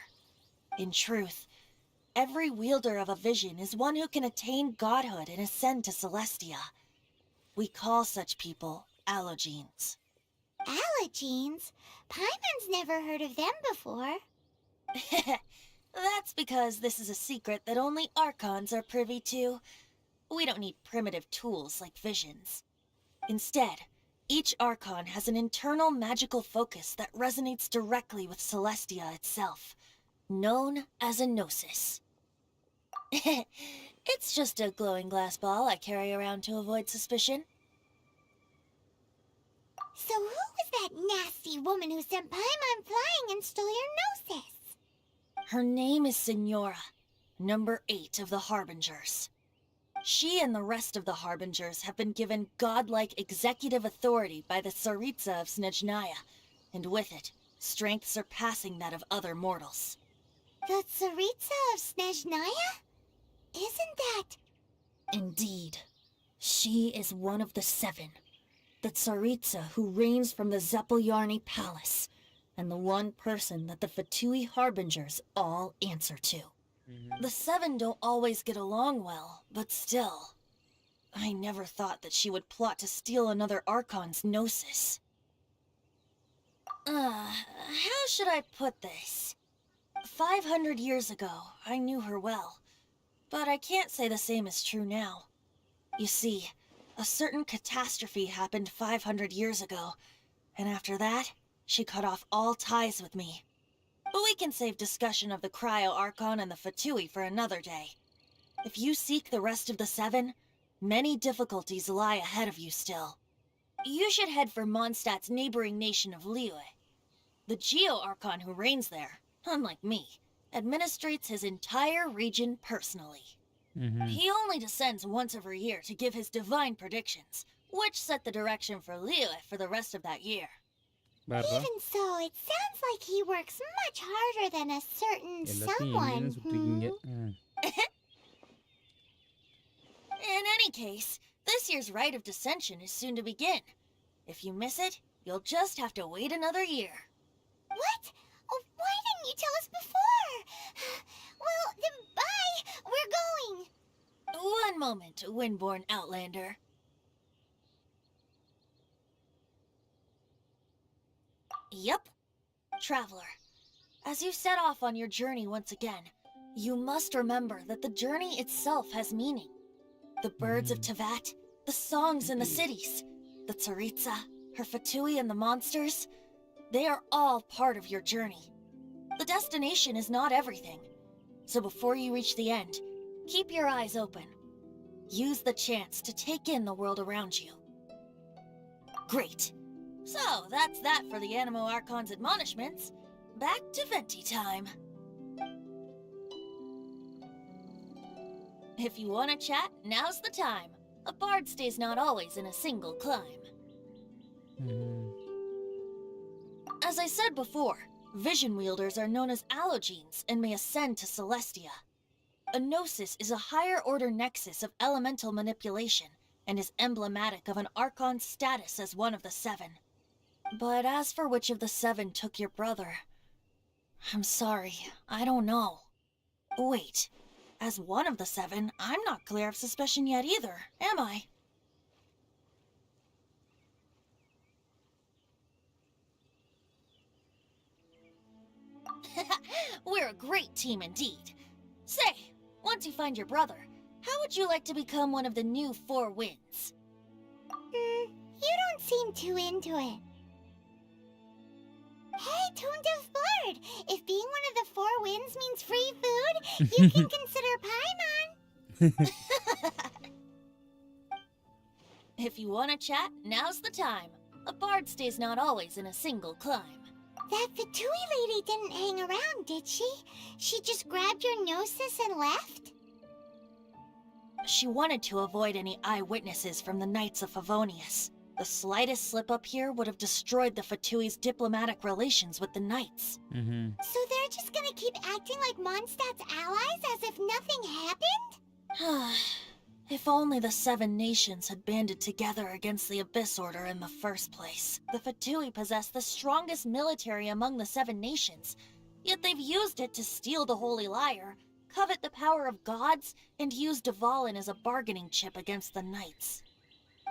K: In truth, every wielder of a vision is one who can attain godhood and ascend to Celestia. We call such people allogenes.
I: Allogenes? Paimon's never heard of them before.
K: That's because this is a secret that only Archons are privy to. We don't need primitive tools like visions. Instead, each Archon has an internal magical focus that resonates directly with Celestia itself, known as a gnosis. It's just a glowing glass ball I carry around to avoid suspicion.
I: So who was that nasty woman who sent Paimon flying and stole your gnosis?
K: Her name is Signora, number 8 of the Harbingers. She and the rest of the Harbingers have been given godlike executive authority by the Tsaritsa of Snezhnaya, and with it, strength surpassing that of other mortals.
I: The Tsaritsa of Snezhnaya? Isn't that...
K: Indeed. She is one of the 7. The Tsaritsa who reigns from the Zepelyarny Palace, and the one person that the Fatui Harbingers all answer to. The 7 don't always get along well, but still. I never thought that she would plot to steal another Archon's gnosis. How should I put this? 500 years ago, I knew her well, but I can't say the same is true now. You see, a certain catastrophe happened 500 years ago, and after that, she cut off all ties with me. But we can save discussion of the Cryo-Archon and the Fatui for another day. If you seek the rest of the 7, many difficulties lie ahead of you still. You should head for Mondstadt's neighboring nation of Liyue. The Geo-Archon who reigns there, unlike me, administrates his entire region personally. He only descends once every year to give his divine predictions, which set the direction for Liyue for the rest of that year.
I: Even so, it sounds like he works much harder than a certain someone.
K: In any case, this year's rite of descension is soon to begin. If you miss it, you'll just have to wait another year.
I: What? Oh, why didn't you tell us before? Well, then bye. We're going.
K: One moment, Windborn Outlander. Yep. Traveler, as you set off on your journey once again, you must remember that the journey itself has meaning. The birds of Teyvat, the songs in the cities, the Tsaritsa, her Fatui and the monsters, they are all part of your journey. The destination is not everything. So before you reach the end, keep your eyes open. Use the chance to take in the world around you. Great. So, that's that for the Animo Archon's admonishments. Back to Venti time. If you want to chat, now's the time. A bard stays not always in a single climb. As I said before, vision wielders are known as allogenes and may ascend to Celestia. A gnosis is a higher-order nexus of elemental manipulation and is emblematic of an Archon's status as one of the 7. But as for which of the 7 took your brother, I'm sorry, I don't know. Wait, as one of the 7, I'm not clear of suspicion yet either, am I? We're a great team indeed. Say, once you find your brother, how would you like to become one of the new 4 winds?
I: You don't seem too into it. Hey, tone deaf bard. If being one of the four winds means free food, you can consider Paimon.
K: If you want to chat, now's the time. A bard stays not always in a single climb.
I: That Fatui lady didn't hang around, did she? She just grabbed your gnosis and left?
K: She wanted to avoid any eyewitnesses from the Knights of Favonius. The slightest slip-up here would have destroyed the Fatui's diplomatic relations with the Knights.
I: So they're just gonna keep acting like Mondstadt's allies as if nothing happened?
K: If only the Seven Nations had banded together against the Abyss Order in the first place. The Fatui possess the strongest military among the Seven Nations, yet they've used it to steal the Holy Lyre, covet the power of gods, and use Dvalin as a bargaining chip against the Knights.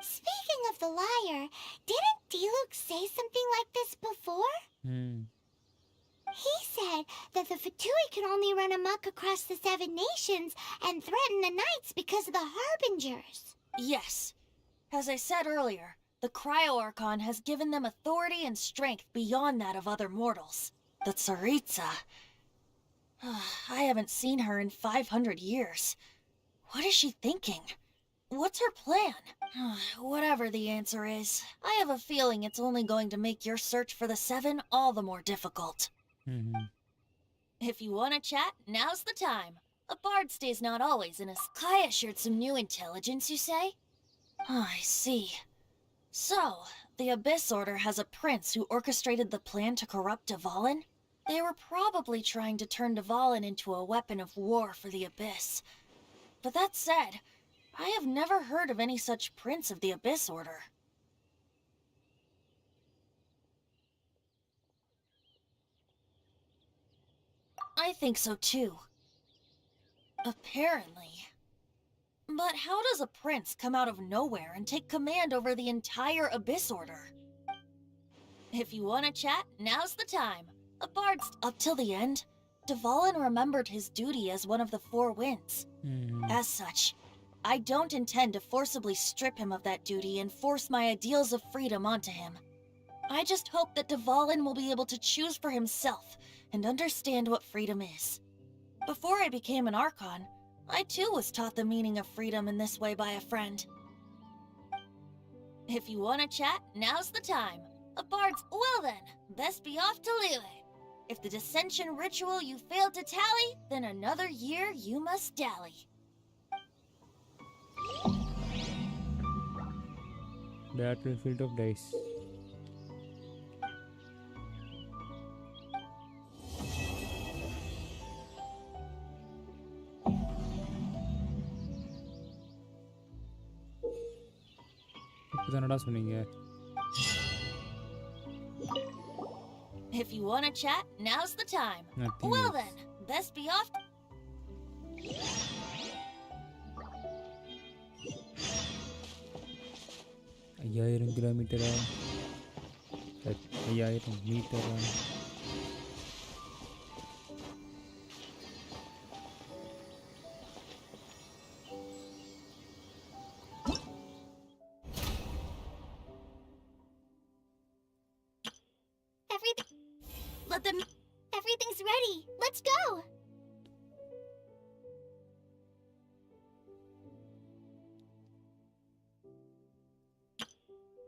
I: Speaking of the lyre, didn't Diluc say something like this before? He said that the Fatui can only run amok across the Seven Nations and threaten the Knights because of the Harbingers.
K: Yes. As I said earlier, the Cryo-Archon has given them authority and strength beyond that of other mortals. The Tsaritsa... I haven't seen her in 500 years. What is she thinking? What's her plan? Whatever the answer is, I have a feeling it's only going to make your search for the Seven all the more difficult. If you want to chat, now's the time. A bard stays not always in a... Kaya shared some new intelligence, you say? I see. So, the Abyss Order has a prince who orchestrated the plan to corrupt Dvalin? They were probably trying to turn Dvalin into a weapon of war for the Abyss. But that said, I have never heard of any such prince of the Abyss Order. I think so too. Apparently. But how does a prince come out of nowhere and take command over the entire Abyss Order? If you want to chat, now's the time. A bard's... Up till the end, Dvalin remembered his duty as one of the Four Winds. As such, I don't intend to forcibly strip him of that duty and force my ideals of freedom onto him. I just hope that Dvalin will be able to choose for himself and understand what freedom is. Before I became an Archon, I too was taught the meaning of freedom in this way by a friend. If you want to chat, now's the time. A bard's... Well then, best be off to Liyue. If the dissension ritual you failed to tally, then another year you must dally.
A: Battlefield of Dice. இப்போதானடா சொன்னீங்க.
K: If you want to chat, now's the time.
A: Nothing
K: Well
A: else.
K: then, best be off.
A: ஐயாயிரம் கிலோமீட்டரா 5000 மீட்டரா?
I: Everything's ready. Let's go.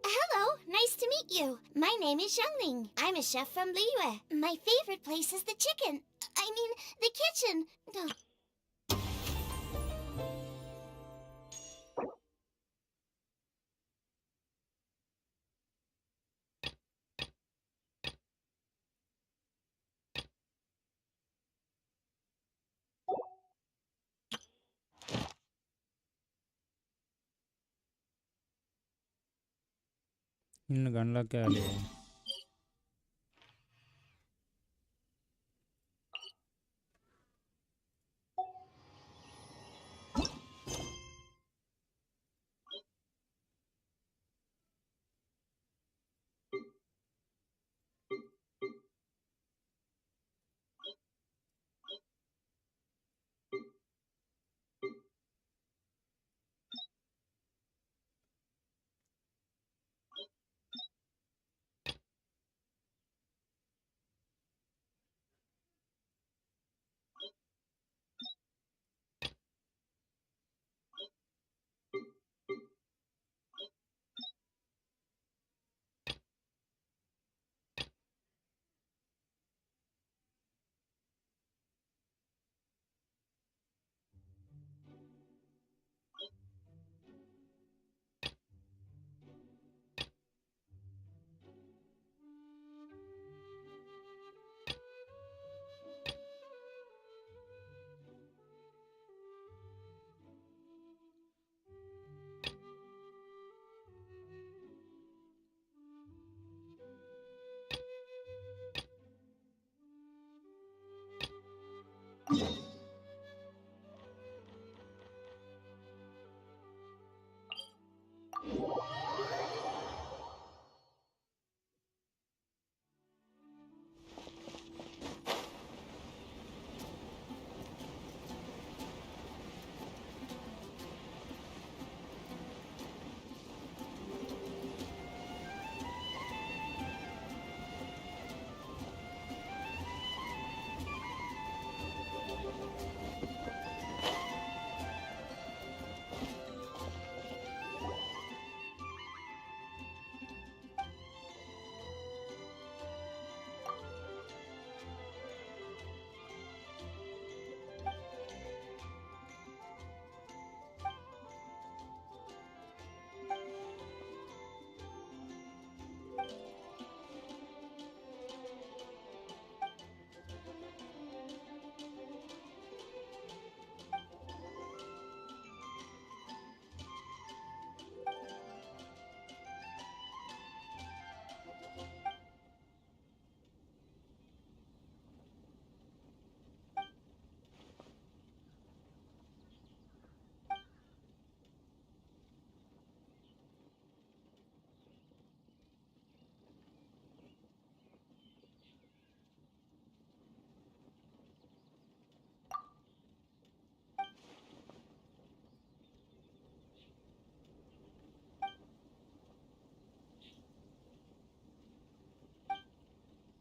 I: Hello, nice to meet you. My name is Xiangling. I'm a chef from Liyue. My favorite place is the chicken. I mean, the kitchen. Oh.
A: இன்னும் அன்லாக்கே ஆகலையா?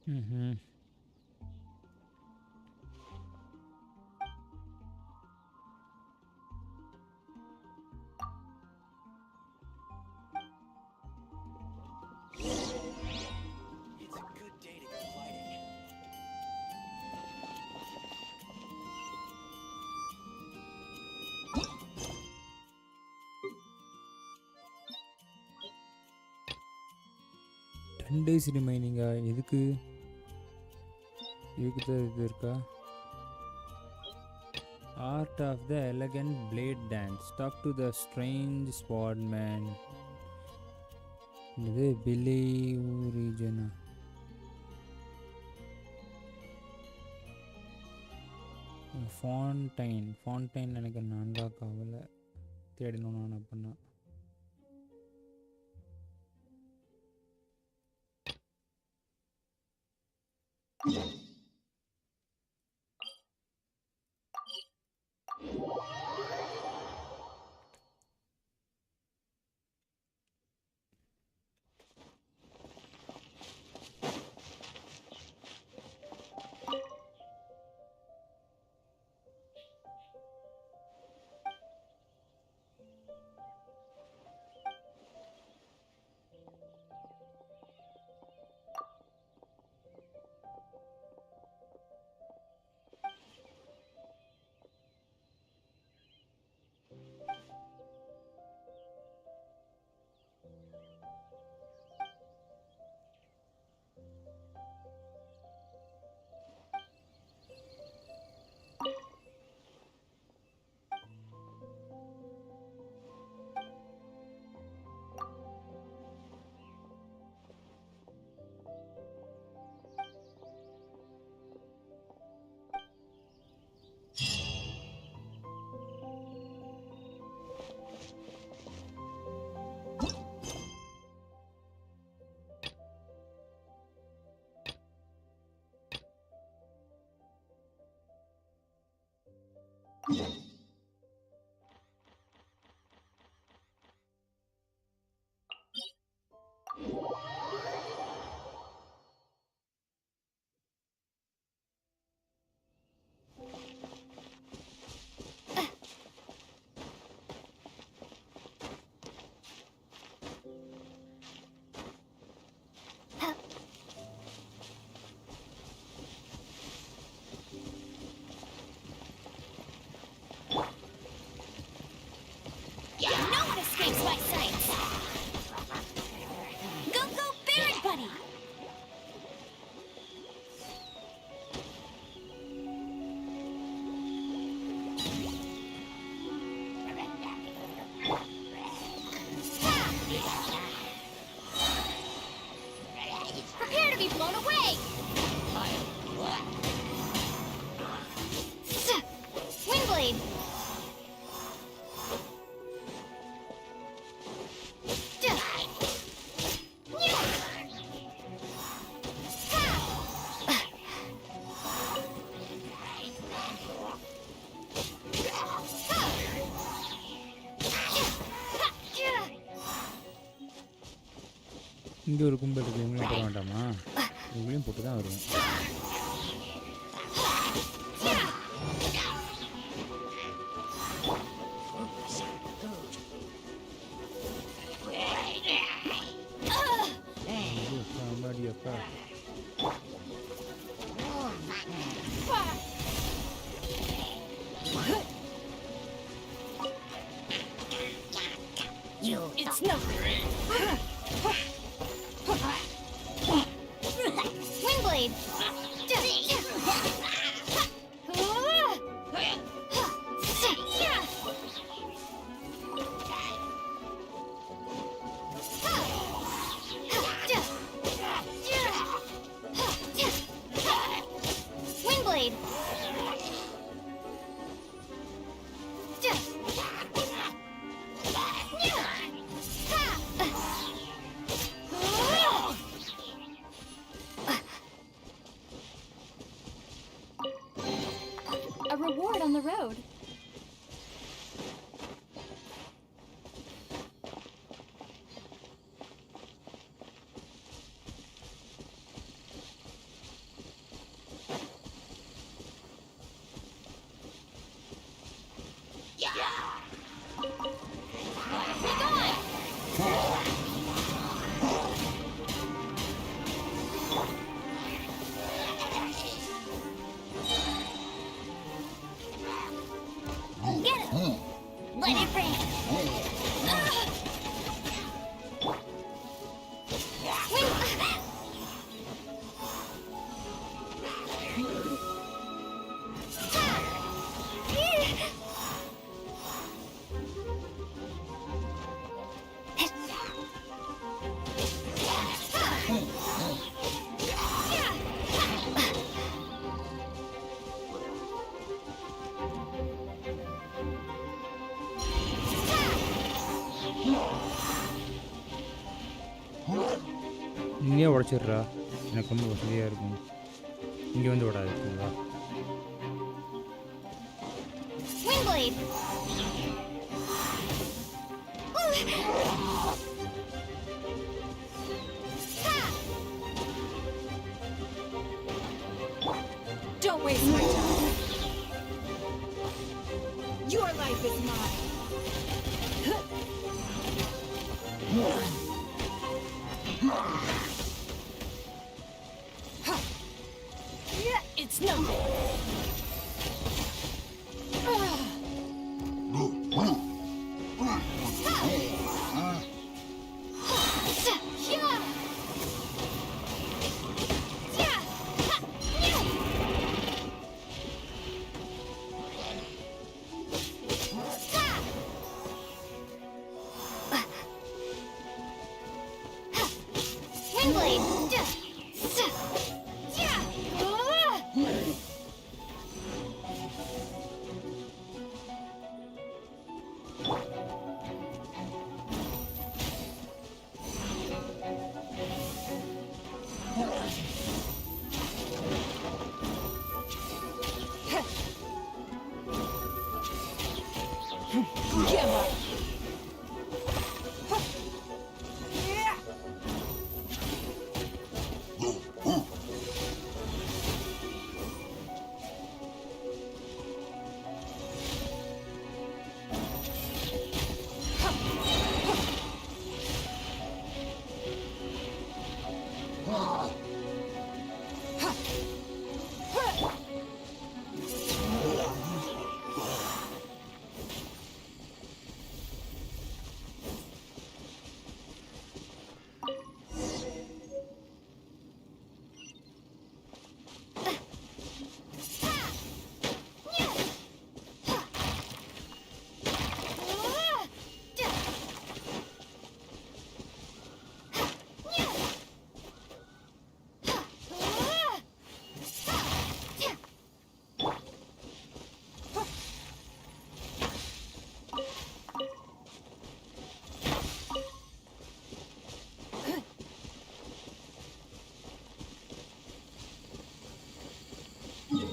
A: ம்.
C: It's a good day to go fighting.
A: Ten days ரிமைனிங்கா? எதுக்கு தான் இது இருக்கா? Art of the elegant blade dance. Talk to the strange swordsman. இது பிலி ரீஜனா? ஃபாண்டைன் எனக்கு அன்லாக் ஆகலை. தேடணும் நான் அப்படின்னா.
B: No one escapes my sights! Go, go, Barret Buddy! Prepare to be blown away! Windblade!
A: இங்கே ஒரு கும்பல் இருக்குது. இவங்களையும் போட வேண்டாமா? இவங்களையும் போட்டு தான் வருவேன். அக்கா
B: It's no. Windblade.
A: இங்கேயே உடச்சிட்றா, எனக்கு ரொம்ப வசதியாக இருக்கும். இங்கே வந்து விடாது இருக்குங்களா?
B: Windblade!
F: Don't waste my time. Your life is mine. It's nothing.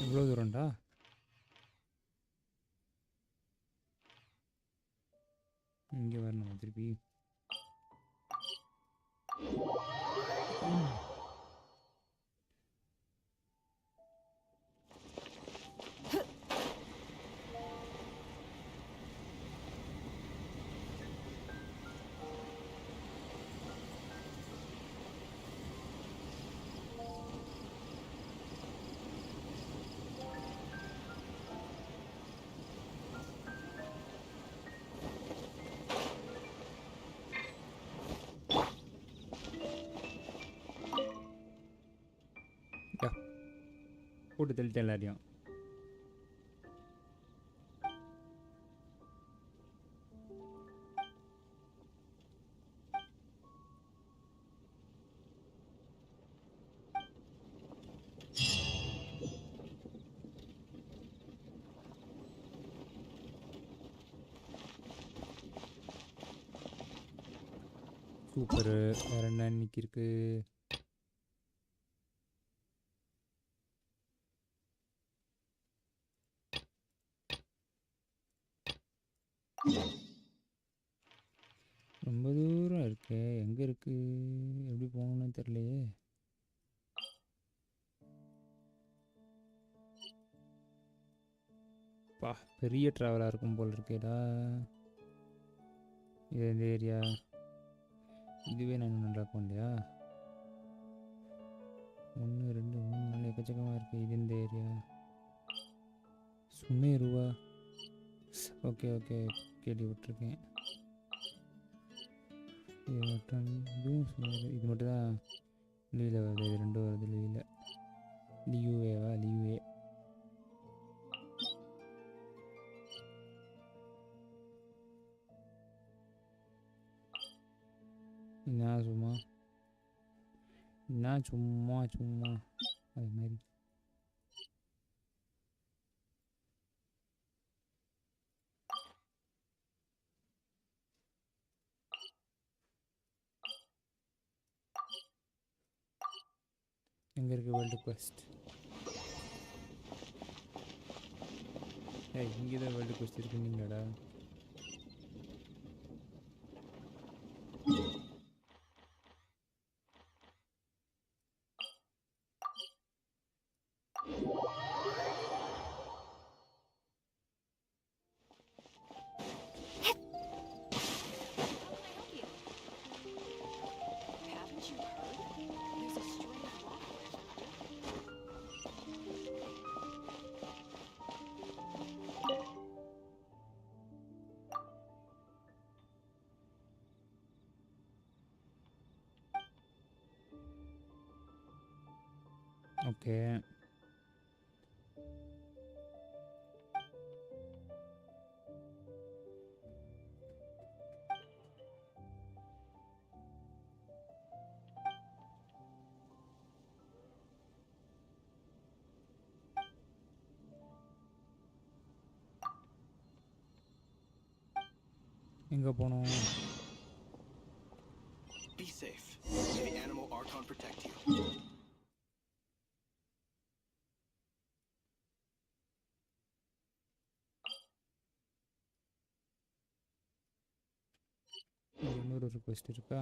A: எவ்வளோ தூரம்டா? இங்கே வரணும் திருப்பி. போட்டு தள்ளிட்டேன் எல்லாரையும். சூப்பரு. வேற என்ன இன்னைக்கு இருக்கு? ரொம்ப தூரம் இருக்கே. எங்கே இருக்கு? எப்படி போகணும்னு தெரியலையே. பா, பெரிய ட்ராவலாக இருக்கும் போல் இருக்கேடா. இது இந்த ஏரியா இதுவே நான் இன்னும் நல்லா இருக்கும் இல்லையா? 1 2 3 4 எக்கச்சக்கமாக இருக்குது. இது இந்த ஏரியா சுமேருவா? ஓகே ஓகே, கேள்விப்பட்டிருக்கேன். இது மட்டும் இதுவும் சுமேரு. இது மட்டும் தான் லீவில் வருது. இது ரெண்டும் வருது லீவில். லியூவேவா? லியூவே. நான் சும்மா அது மாதிரி. எங்கே இருக்குது வேர்ல்டு குவெஸ்ட்? ஏய், இங்கே தான் வேர்ல்டு குவெஸ்ட் இருக்குன்னீங்களாடா?
E: Haven't you heard? There's a strange wobbler.
A: Okay. எங்கே போனோம்?
L: Be safe. May the animal Archon protect you.
A: இன்னொரு ரிக்வெஸ்ட் இருக்கா?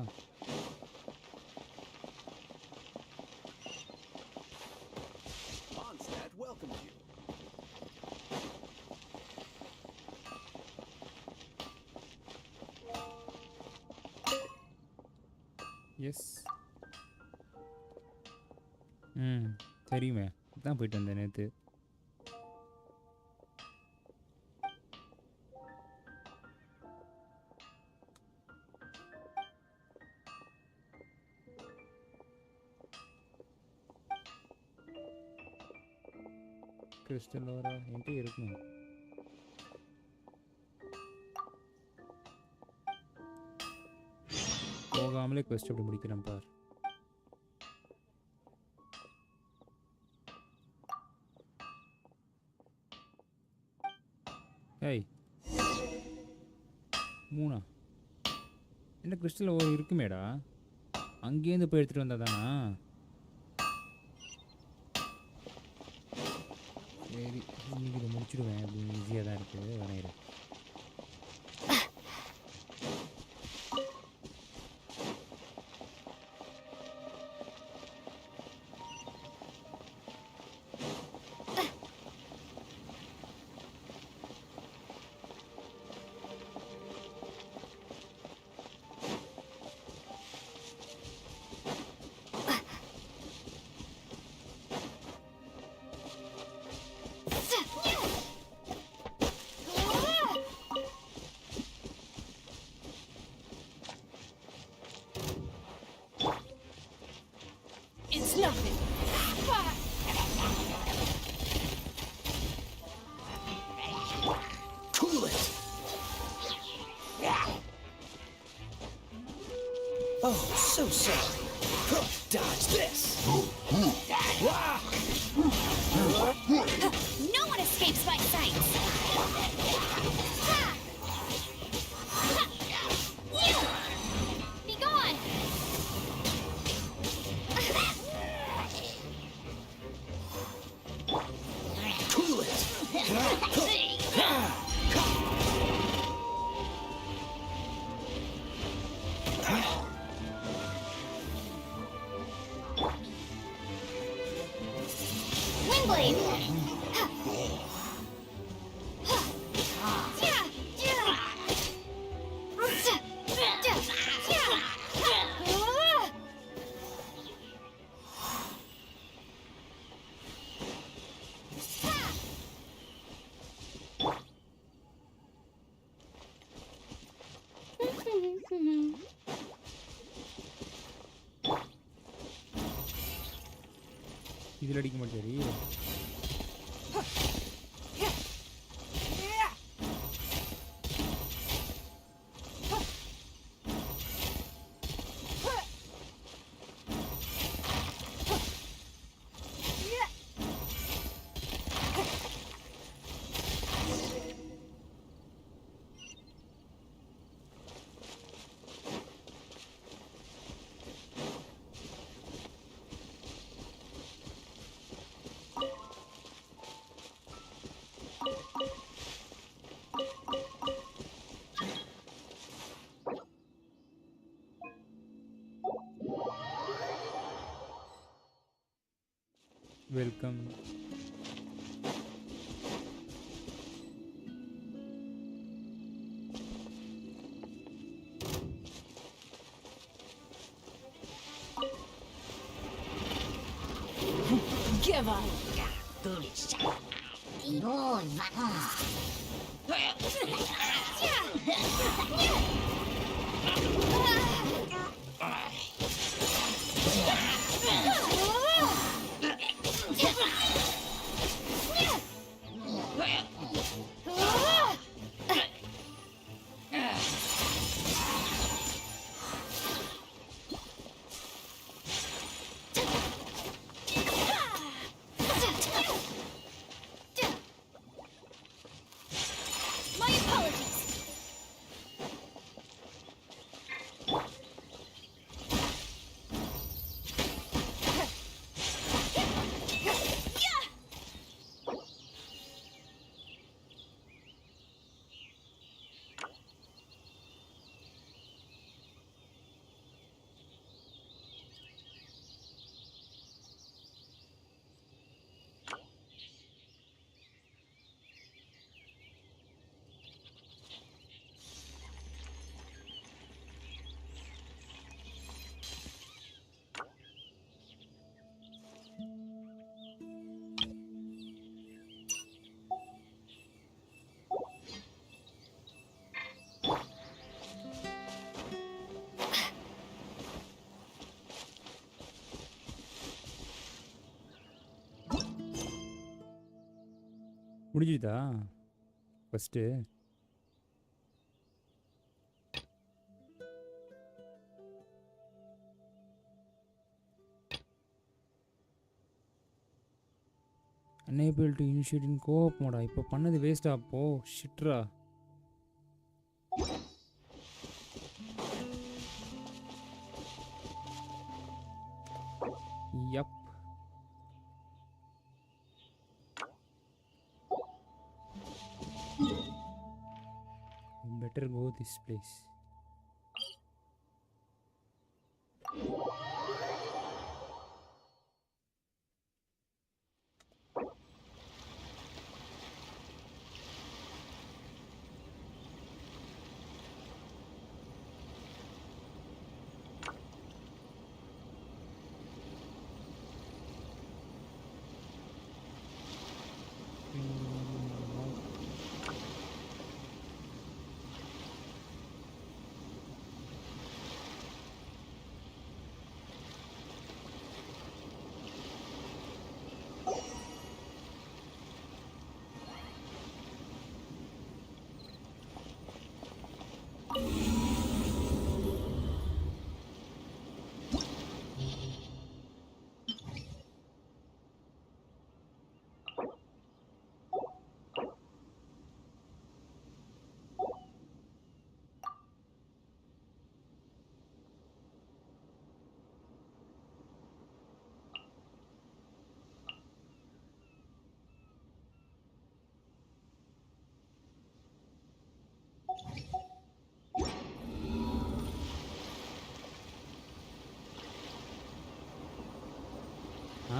L: Mondstadt welcomes you.
A: எஸ். தெரியுமே, தான் போயிட்டு வந்தேன் நேற்று. கிறிஸ்டல் ஓரா என்கிட்ட இருக்கும். போகாமலே quest அப்படி முடிக்கிறேன் பார். ஏய், 3 என்ன கிறிஸ்டல் ஓவர் இருக்குமேடா? அங்கேருந்து போய் எடுத்துகிட்டு வந்தாதானா? சரி, இன்னைக்கு இதை முடிச்சுடுவேன். அப்படின்னு ஈஸியாக தான் இருக்குது. வரைகிறேன்.
F: It's nothing.
C: Cool it! Oh, so sorry. Dodge this!
B: No one escapes my sight! Be gone!
C: Cool it!
B: Windblade!
A: இதில் அடிக்க மாட்டேரி. Welcome.
J: Give up!
B: My apologies.
A: முடிஞ்சுதா first? unable to initiate in co-op மோடா. இப்போ பண்ணது வேஸ்டா? அப்போ ஷிட்ரா. Yup. Better go this place.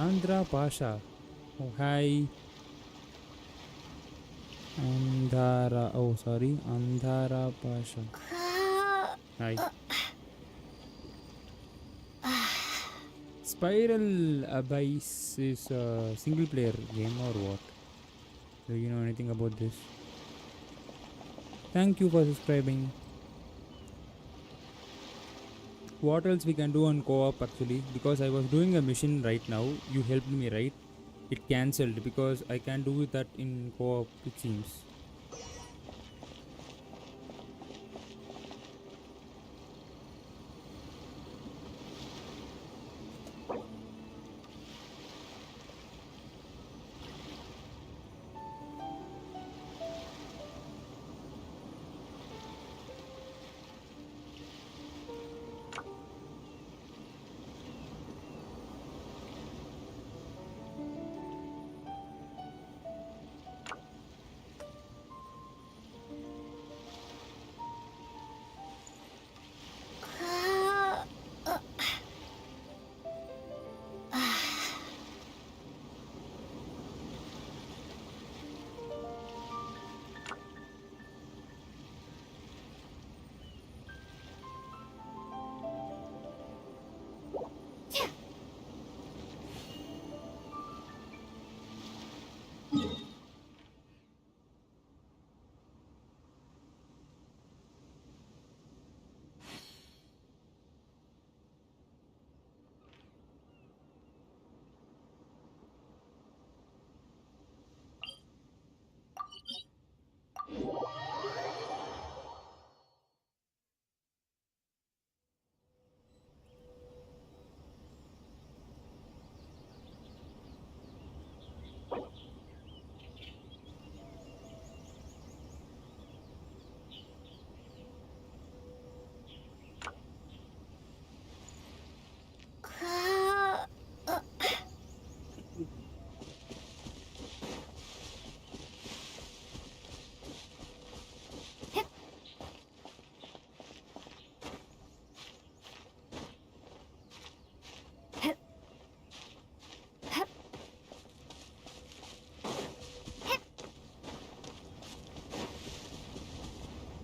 A: Andhra Pasha. Oh, hi. Andhara. Oh, sorry. Andhra Pasha. Hi. Spiral Abyss is a single player game or what? Do you know anything about this? Thank you for subscribing. What else we can do on co-op actually? Because I was doing a mission right now. You helped me, right? It cancelled because I can't do that in co-op, it seems.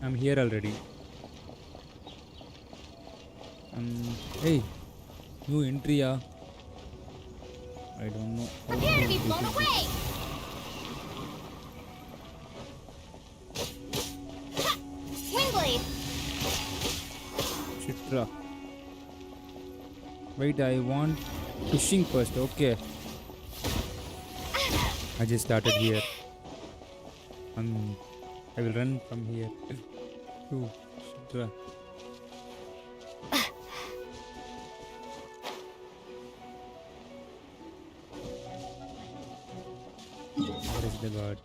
A: I'm here already. Hey, new entry, yeah. I don't know.
B: Prepare to be blown away! Ha! Wingblade!
A: Chitra. Wait, I want pushing first. Okay. I just started here. I will run from here. Ooh, Chitra. Where is the god?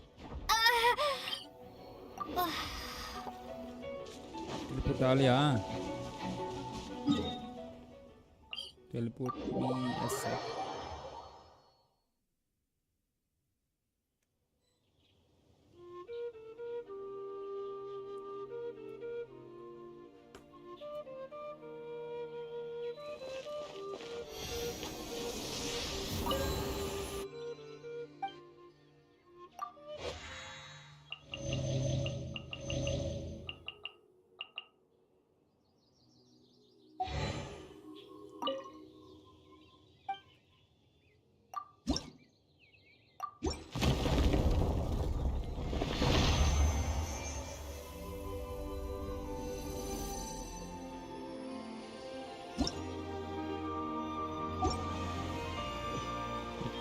A: Teleport Alia. Teleport me a sec.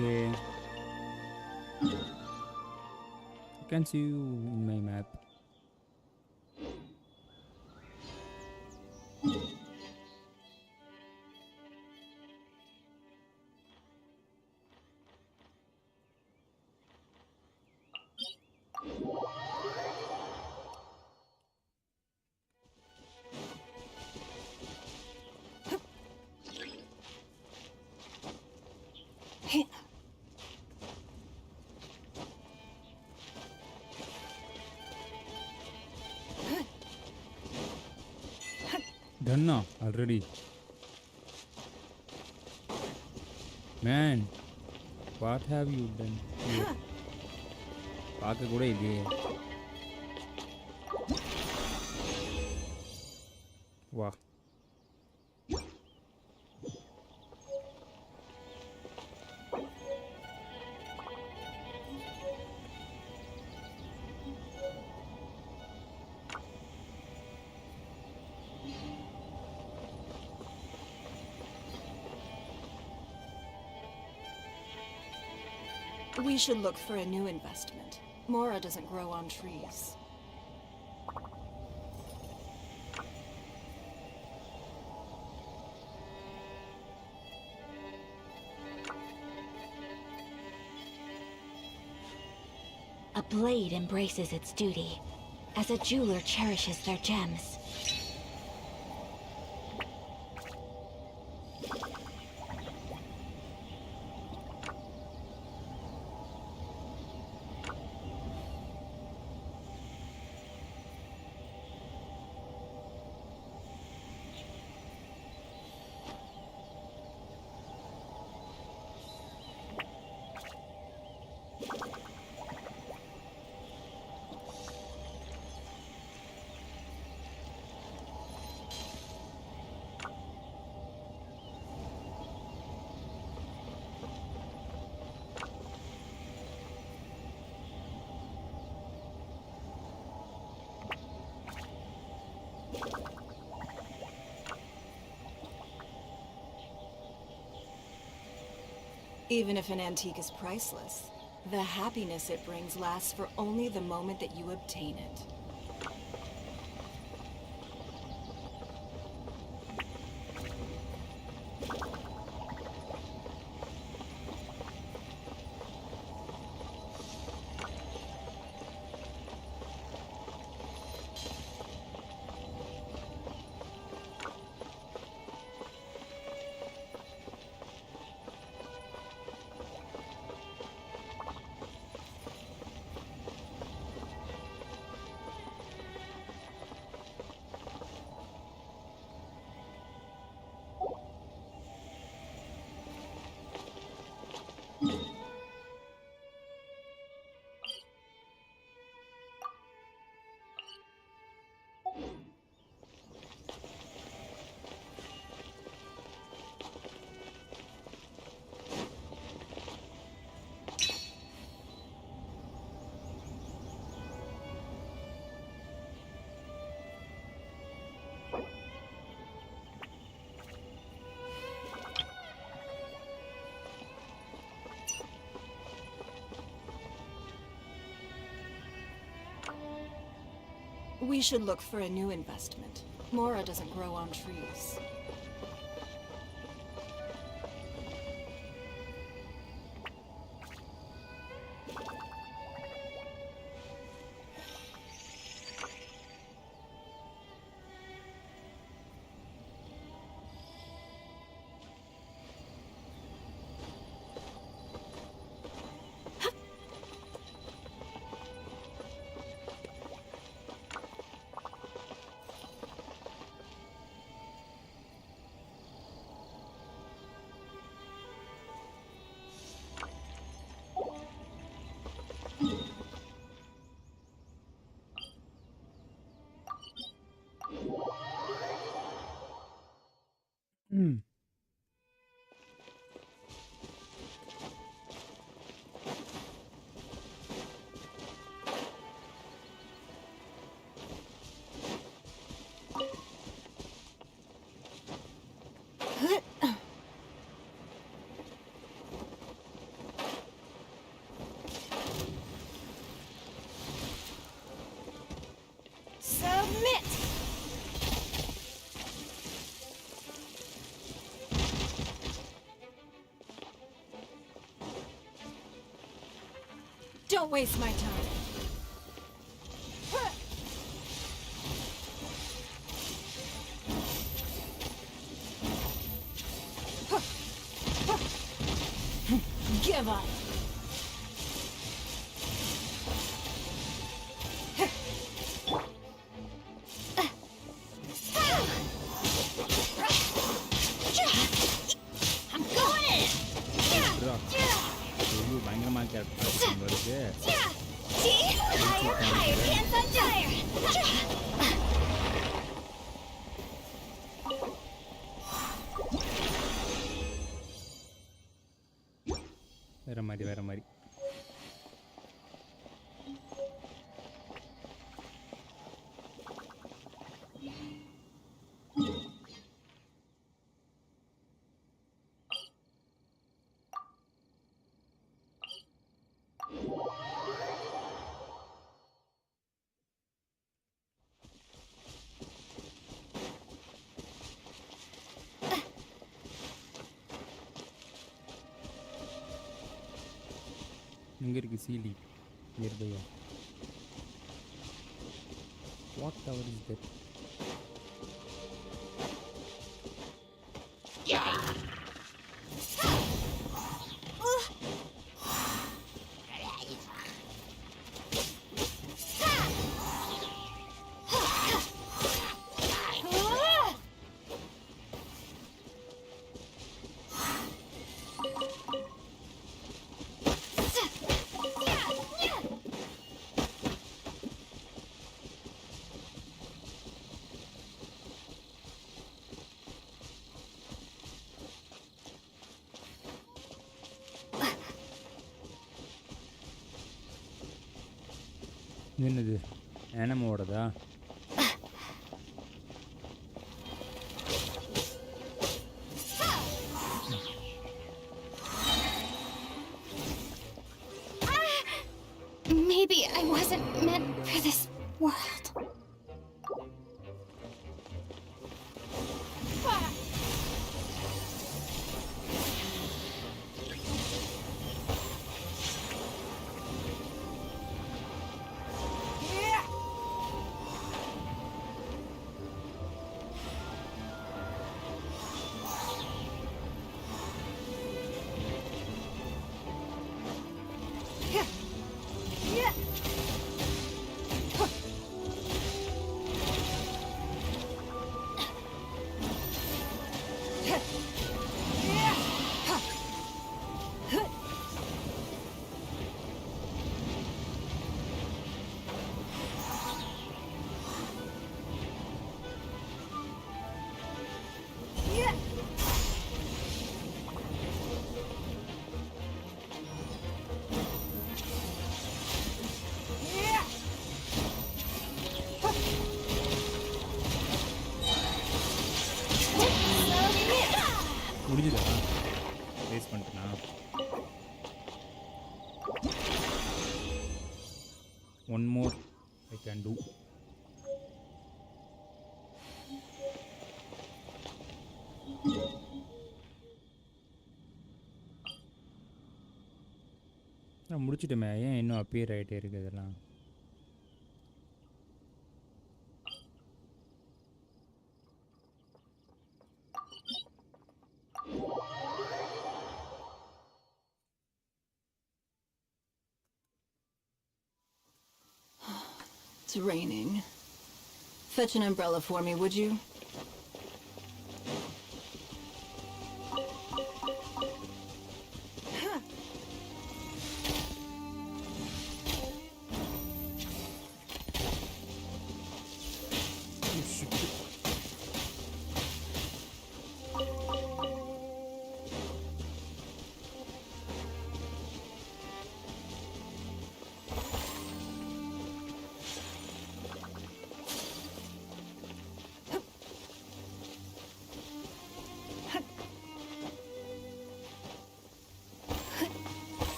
A: Okay. I can see you in my map. Done now already. Man, what have you done here? பார்க்க கூட இல்லையே. Wow.
E: We should look for a new investment. Mora doesn't grow on trees.
B: A blade embraces its duty, as a jeweler cherishes their gems.
E: Even if an antique is priceless, the happiness it brings lasts for only the moment that you obtain it. We should look for a new investment. Mora doesn't grow on trees.
K: Submit!
E: Don't waste my time.
J: Give up.
K: I'm going in!
A: பயங்கரமா character வருது.
K: Higher, higher, hands on fire!
A: வேற மாதிரி எங்கே இருக்குது சீலி நியர்பையா? What tower is that? என்னது ஆனமோடதா?
G: Maybe I wasn't meant for this world.
A: முடிஞ்சுதா? வேஸ்ட் பண்ணிட்டேனா? One more I can do. நான் முடிச்சிட்டோமே, ஏன் இன்னும் அப்பியர் ஆகிட்டே இருக்குது இதெல்லாம்?
E: It's raining. Fetch an umbrella for me, would you?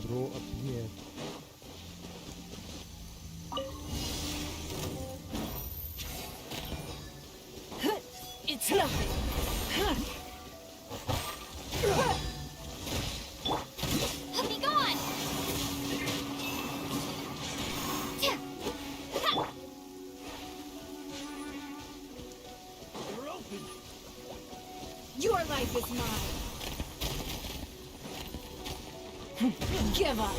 A: Bro, up here.
K: It's nothing.
B: Be gone!
L: You're open.
E: Your life is mine. Give up.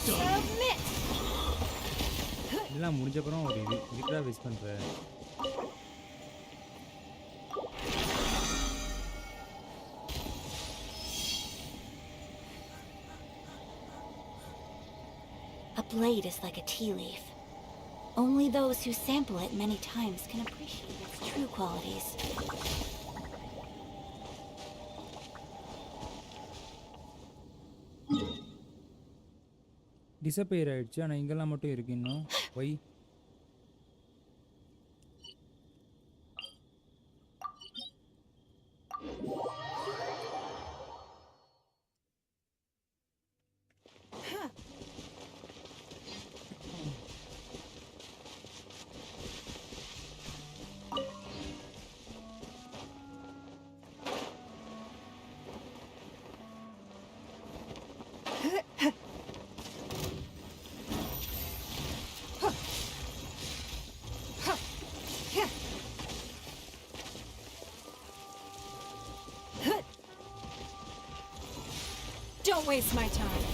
B: Submit!
A: இதெல்லாம் முடிஞ்சப்பறம் ஒரு இதுக்குடா waste பண்ணுற?
B: A blade is like a tea leaf. Only those who sample it many times can appreciate its true qualities.
A: Disappear ஆயிடுச்சு, ஆனால் இங்கெல்லாம் மட்டும் இருக்கு இன்னும். Why
E: Don't waste my time.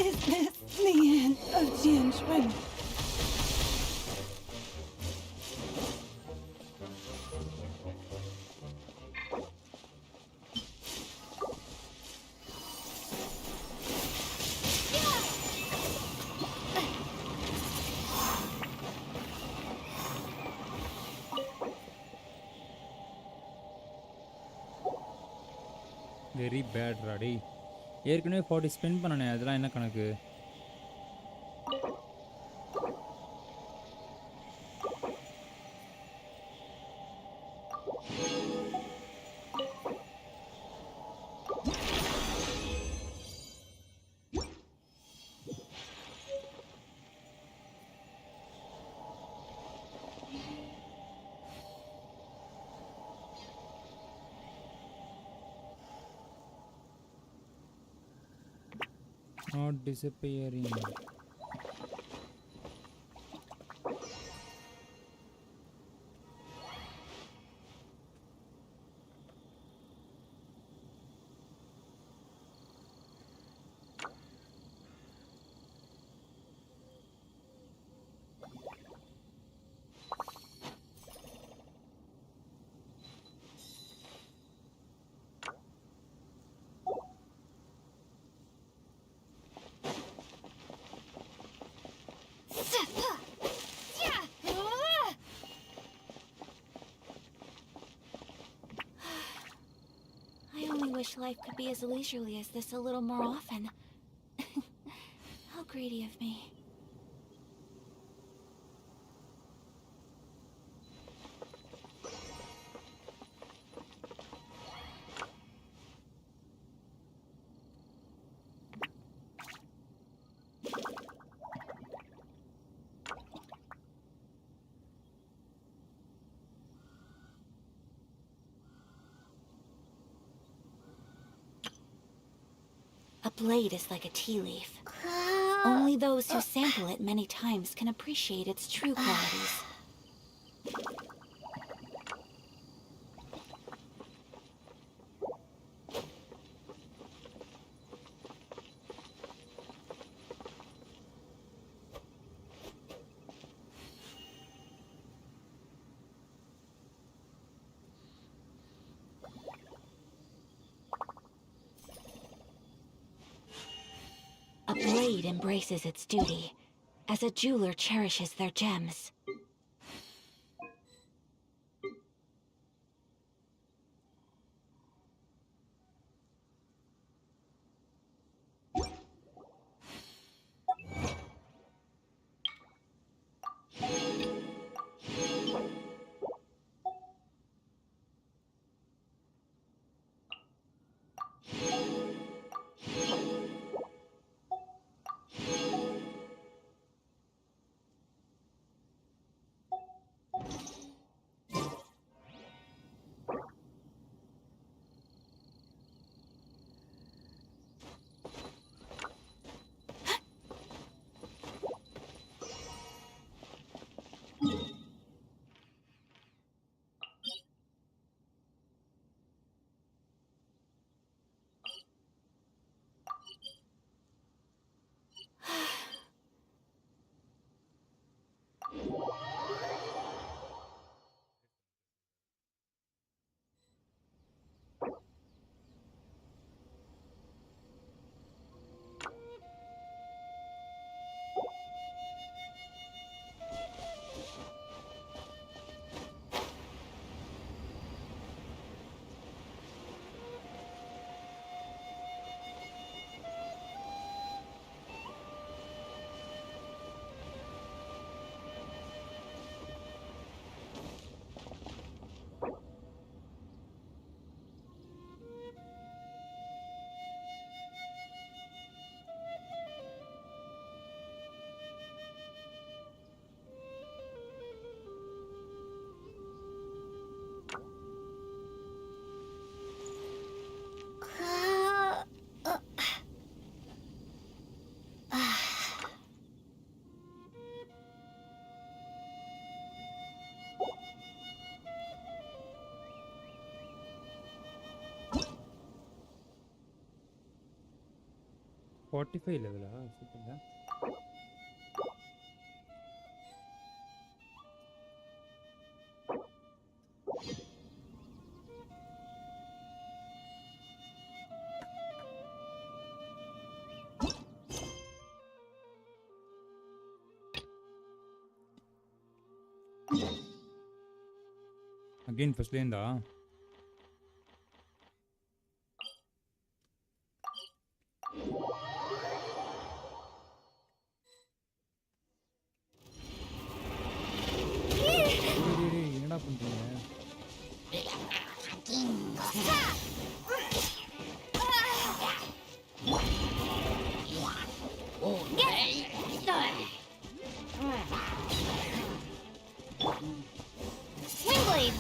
E: Is this the end of Genshin?
A: Very bad ராடி. ஏற்கனவே 40 spend பண்ணனே, அதெல்லாம் என்ன கணக்கு? Not disappearing.
B: I only wish life could be as leisurely as this a little more often. How greedy of me. blade is like a tea leaf. Only those who sample it many times can appreciate its true qualities. A blade embraces its duty, as a jeweler cherishes their gems.
A: $45 level, super. Again, first lane da. என்னடா பண்றீங்க?
B: Wingblade!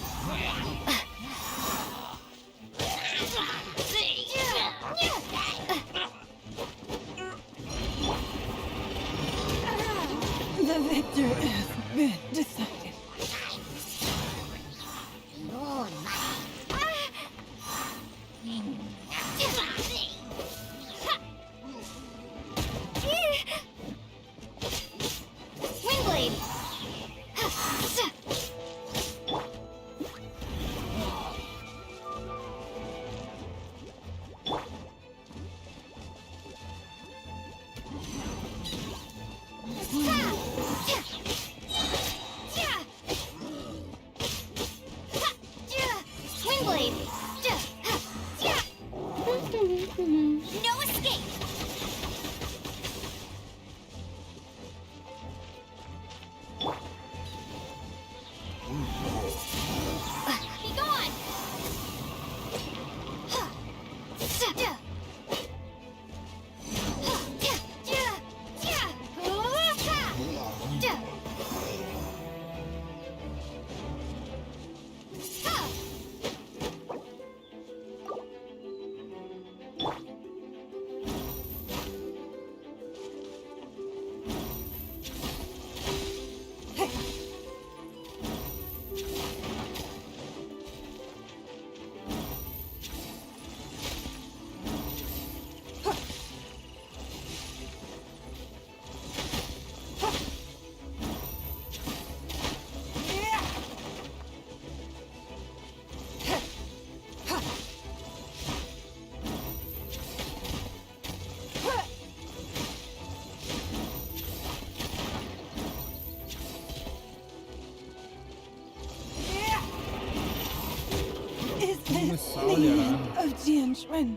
E: The victor has been decided.
B: Wingblade!
A: பரவாயில்லையாடா
E: of Jianxuan.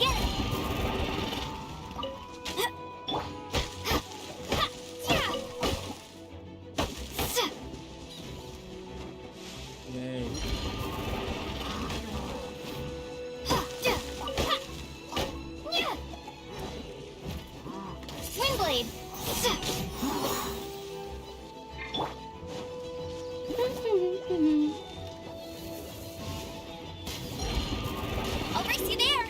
B: Get it!
A: ஏய்
B: Windblade! I'll race you there!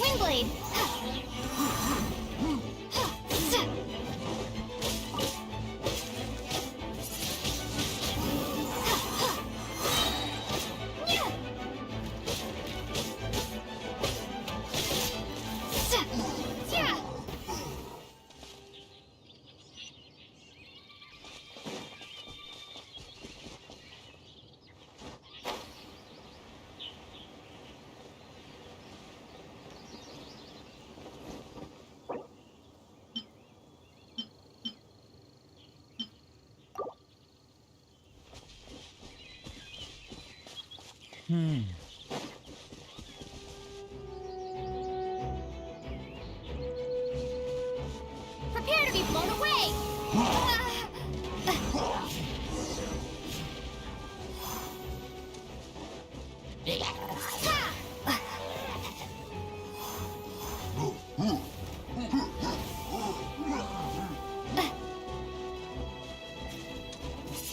B: Windblade! Prepare to be blown away!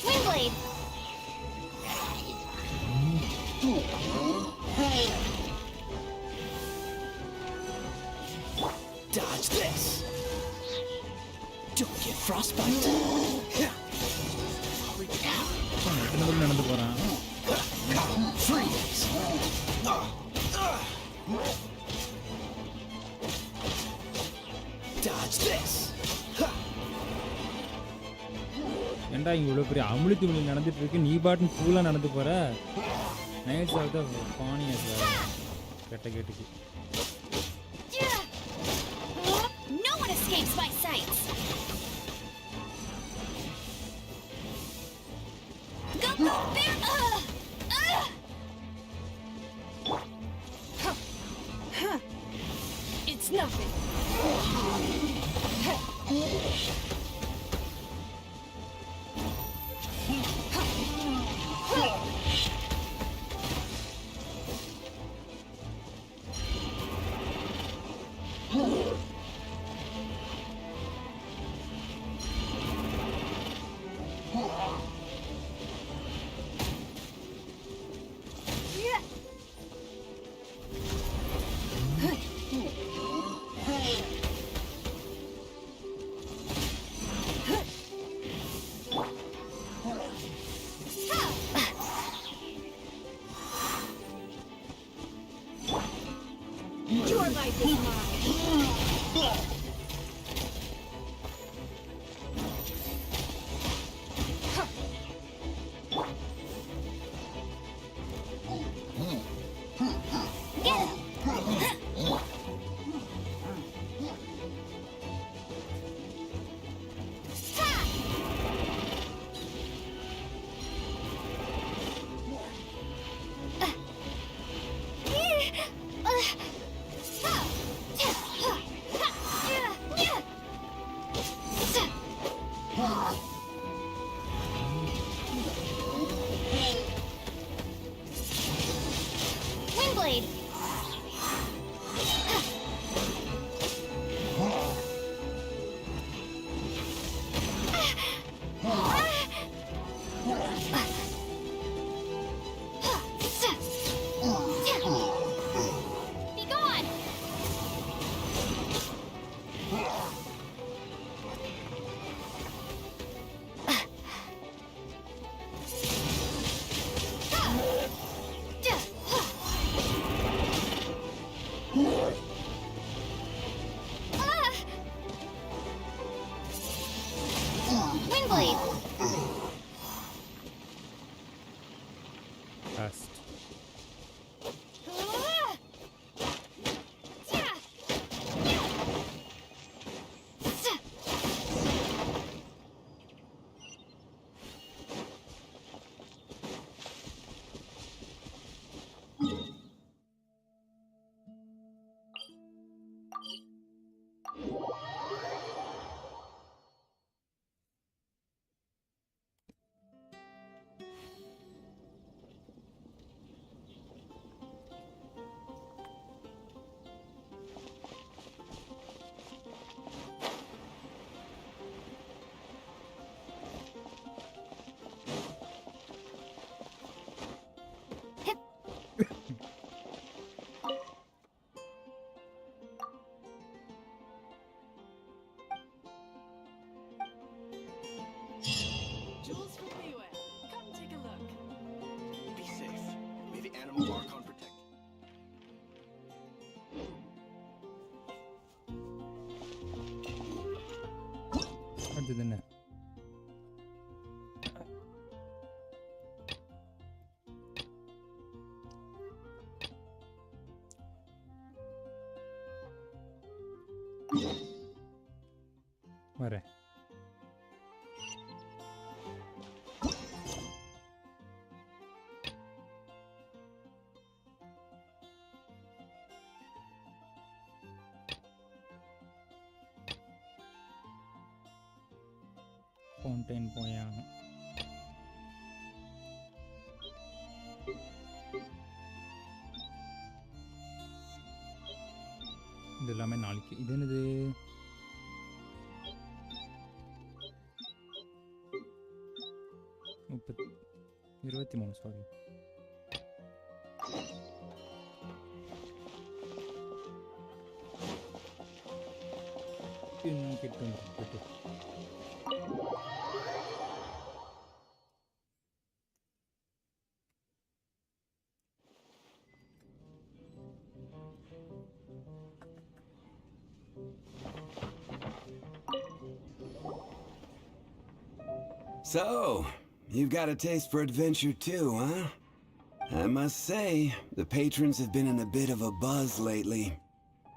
B: Windblade!
C: Dodge this! Don't get frostbite!
A: எத்தனை பேர் நடந்து போறான்
C: Freeze! Dodge this!
A: ஏன்டா இங்க இவ்வளோ பெரிய அமுழி துமளி நடந்துட்டு இருக்கு நீ பாட்டுன்னு கூலா நடந்து போற நைட்ஸ் ஆஃப் த பானியஸ் கெட்ட கேட்டுக்கு
B: No one escapes my sights! Go, go, bear!
E: It's nothing.
J: Your life is mine.
B: Ha!
A: blast.
E: Jewels from Liyue. Come take a look.
L: Be safe. May the animal Archon protect
A: அடுத்தது என்ன? வரேன். Fountain போயாகணும். இது எல்லாமே நாளைக்கு. இது என்னது? முப்பத்தி 23 சாரி. இன்னும் கிட்ட வந்துட்டு.
M: So, you've got a taste for adventure too, huh? I must say, the patrons have been in a bit of a buzz lately.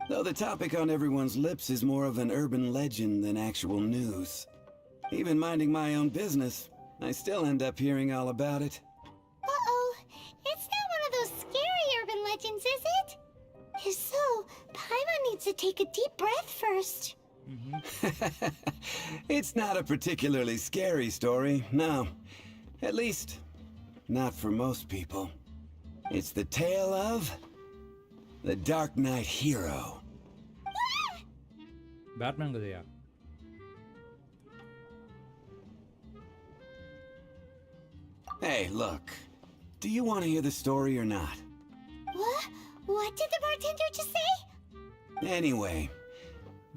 M: Though the topic on everyone's lips is more of an urban legend than actual news. Even minding my own business, I still end up hearing all about it.
I: Uh-oh. It's not one of those scary urban legends, is it? If so, Paimon needs to take a deep breath first.
M: It's not a particularly scary story, no. At least, not for most people. It's the tale of the Dark Knight hero.
A: Batman கதையா?
M: Hey, look. Do you want to hear the story or not?
I: What? What did the bartender just say?
M: Anyway,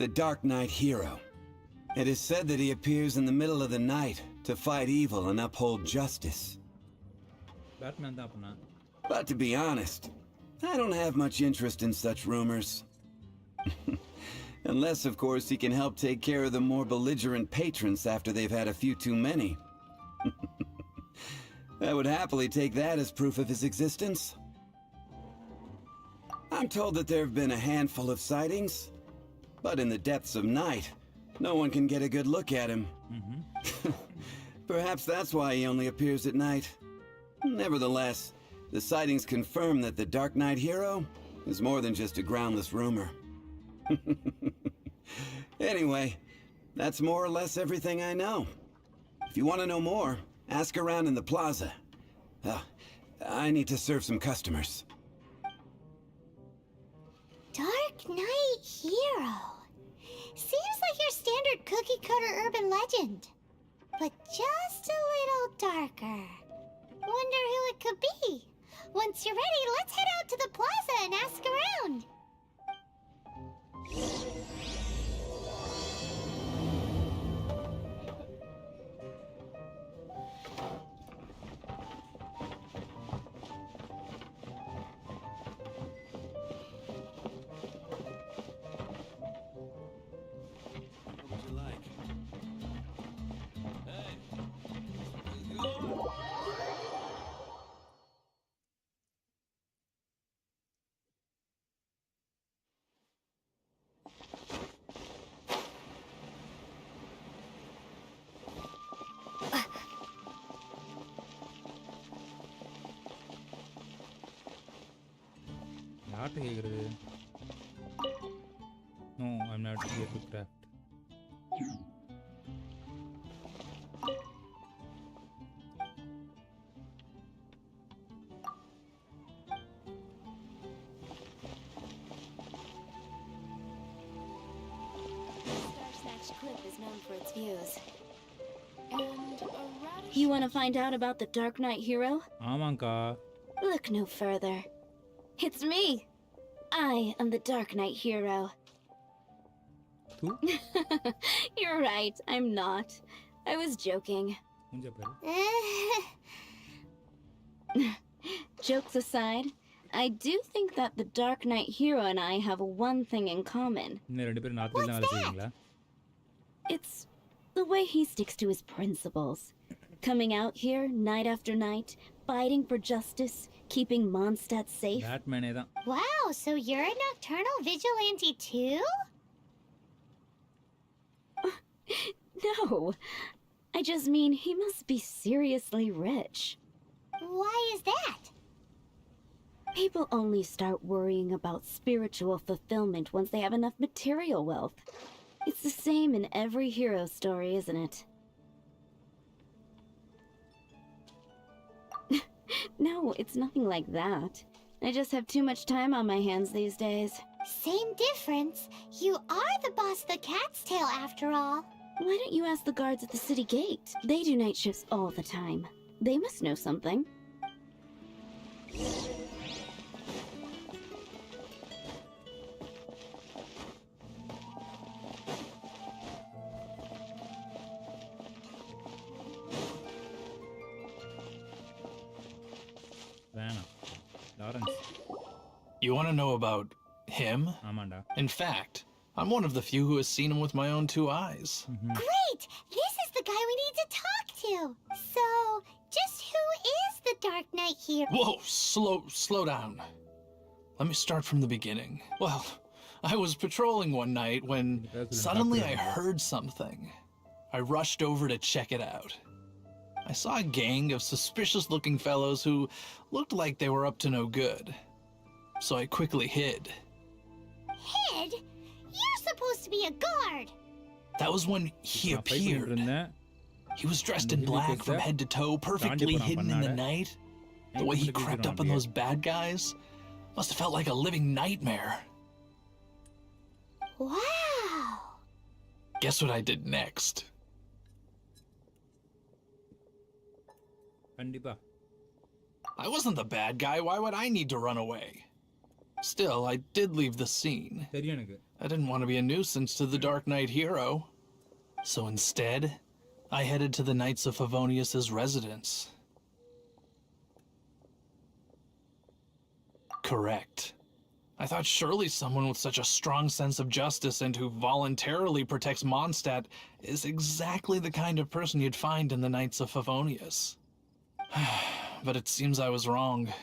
M: the Dark Knight hero. It is said that he appears in the middle of the night to fight evil and uphold justice.
A: Batman தான் அப்பனா?
M: But to be honest, I don't have much interest in such rumors. Unless, of course, he can help take care of the more belligerent patrons after they've had a few too many. I would happily take that as proof of his existence. I'm told that there have been a handful of sightings, but in the depths of night, no one can get a good look at him. Perhaps that's why he only appears at night. Nevertheless, the sightings confirm that the Dark Knight hero is more than just a groundless rumor. Anyway, that's more or less everything I know. If you want to know more, ask around in the plaza. I need to serve some customers.
I: Dark Knight hero. Seems like your standard cookie-cutter urban legend. But just a little darker. Wonder who it could be. Once you're ready, let's head out to the plaza and ask around.
L: What would you like? Hey!
A: யார்கிட்ட கேட்குறது? No, I'm not here to craft.
G: Cliff is known for its views. And you want to find out about the Dark Knight hero?
A: ஆமாங்கா.
G: Look no further. It's me. I am the Dark Knight hero. You're right, I'm not. I was joking. Jokes aside, I do think that the Dark Knight hero and I have one thing in common.
A: What's that?
G: It's the way he sticks to his principles. Coming out here night after night, fighting for justice, keeping Mondstadt safe.
I: Wow, so you're a nocturnal vigilante too?
G: No, I just mean he must be seriously rich.
I: Why is that?
G: People only start worrying about spiritual fulfillment once they have enough material wealth. It's the same in every hero story, isn't it? No, it's nothing like that. I just have too much time on my hands these days.
I: Same difference. You are the boss of the Cat's Tail after all.
G: Why don't you ask the guards at the city gate? They do night shifts all the time. They must know something.
N: You want to know about him?
A: Amanda.
N: In fact, I'm one of the few who has seen him with my own two eyes.
I: Great! This is the guy we need to talk to. So, just who is the Dark Knight hero?
N: Whoa, slow down. Let me start from the beginning. Well, I was patrolling one night when suddenly I heard something. I rushed over to check it out. I saw a gang of suspicious-looking fellows who looked like they were up to no good. So I quickly hid.
I: Hid? You're supposed to be a guard.
N: That was when he appeared. He was dressed in black from head to toe, perfectly hidden in the night. The way he crept up on those bad guys must have felt like a living nightmare.
I: Wow.
N: Guess what I did next? I wasn't the bad guy. Why would I need to run away? Still, I did leave the scene. I didn't want to be a nuisance to the Dark Knight hero. So instead, I headed to the Knights of Favonius' residence. Correct. I thought surely someone with such a strong sense of justice and who voluntarily protects Mondstadt is exactly the kind of person you'd find in the Knights of Favonius. But it seems I was wrong.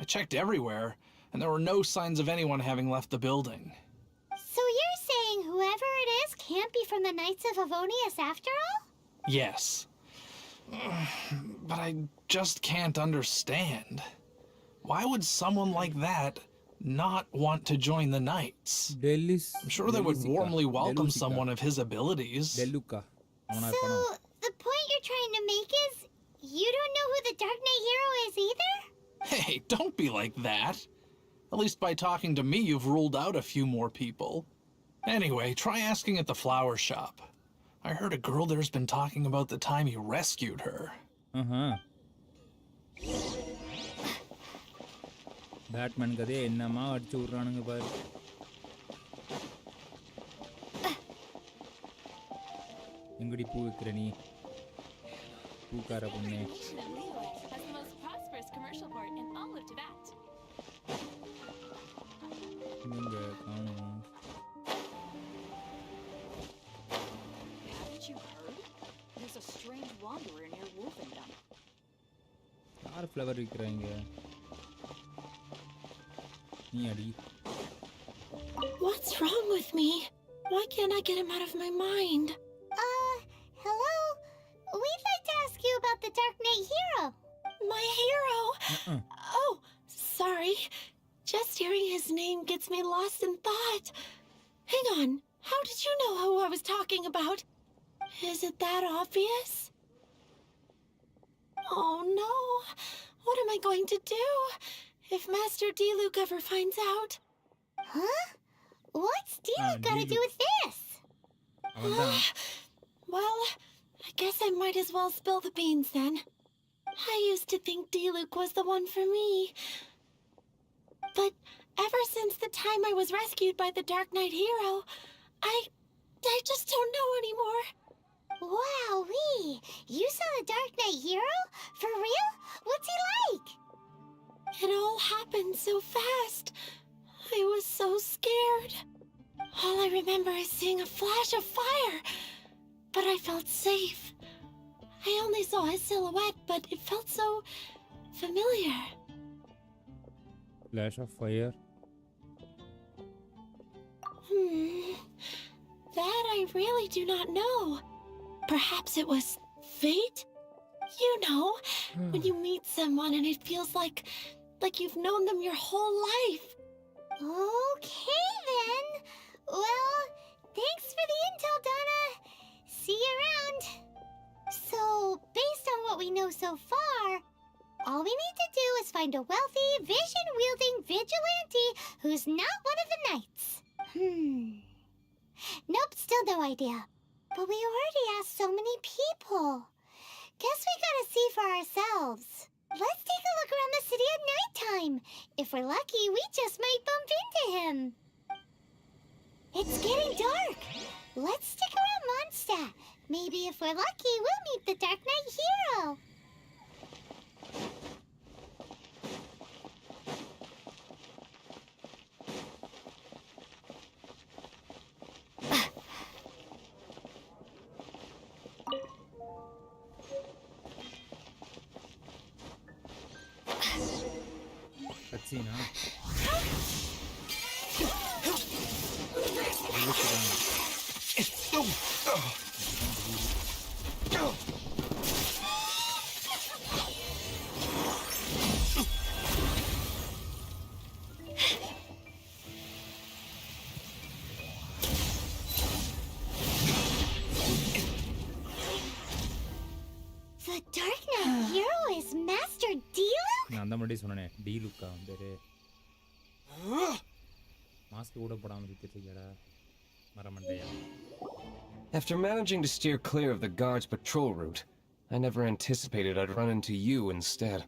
N: I checked everywhere, and there were no signs of anyone having left the building.
I: So you're saying whoever it is can't be from the Knights of Favonius after all?
N: Yes. But I just can't understand. Why would someone like that not want to join the Knights? I'm sure they would warmly welcome someone of his abilities.
I: So, the point you're trying to make is, you don't know who the Dark Knight hero is either?
N: Hey, don't be like that. At least by talking to me, you've ruled out a few more people. Anyway, try asking at the flower shop. I heard a girl there's been talking about the time he rescued her.
A: Batman கதையை என்னமா அடிச்சு விடுறானுங்க பாரு. எங்கடி பூ விற்கிற நீ? பூக்கார பொண்ணே. இங்க காணோம்.
E: Haven't you heard? There's a strange wanderer near Wolfendom.
A: யார் ஃப்ளவர் விற்கிறாங்க? நீ அடி.
G: What's wrong with me? Why can't I get him out of my mind?
I: Hello? We'd like to ask you about the Dark Knight hero.
G: My hero? Oh, sorry. Just hearing his name gets me lost in thought. Hang on, how did you know who I was talking about? Is it that obvious? Oh no, what am I going to do if Master D-Luke ever finds out?
I: Huh? What's D-Luke got to do with this?
G: Well, I guess I might as well spill the beans then. I used to think D-Luke was the one for me. But ever since the time I was rescued by the Dark Knight hero, I just don't know anymore.
I: Wowee! You saw the Dark Knight hero? For real? What's he like?
G: It all happened so fast. I was so scared. All I remember is seeing a flash of fire, but I felt safe. I only saw his silhouette, but it felt so familiar.
A: Flash of fire.
G: That I really do not know. Perhaps it was fate? You know, when you meet someone and it feels like you've known them your whole life.
I: Okay then. Well, thanks for the intel, Donna. See you around. So, based on what we know so far, all we need to do is find a wealthy, vision-wielding vigilante who's not one of the knights. Nope, still no idea. But we already asked so many people. Guess we gotta see for ourselves. Let's take a look around the city at nighttime. If we're lucky, we just might bump into him. It's getting dark. Let's stick around Mondstadt. Maybe if we're lucky, we'll meet the Dark Knight hero.
A: Cutscene, huh?
I: The Dark Knight hero is Master D-Luke?
A: நான் அந்த மாதிரி சொன்னேன் D-Luke பேரு mask கூட போடாம சுத்திட்டீங்கடா மரமண்டையா.
O: After managing to steer clear of the guard's patrol route, I never anticipated I'd run into you instead.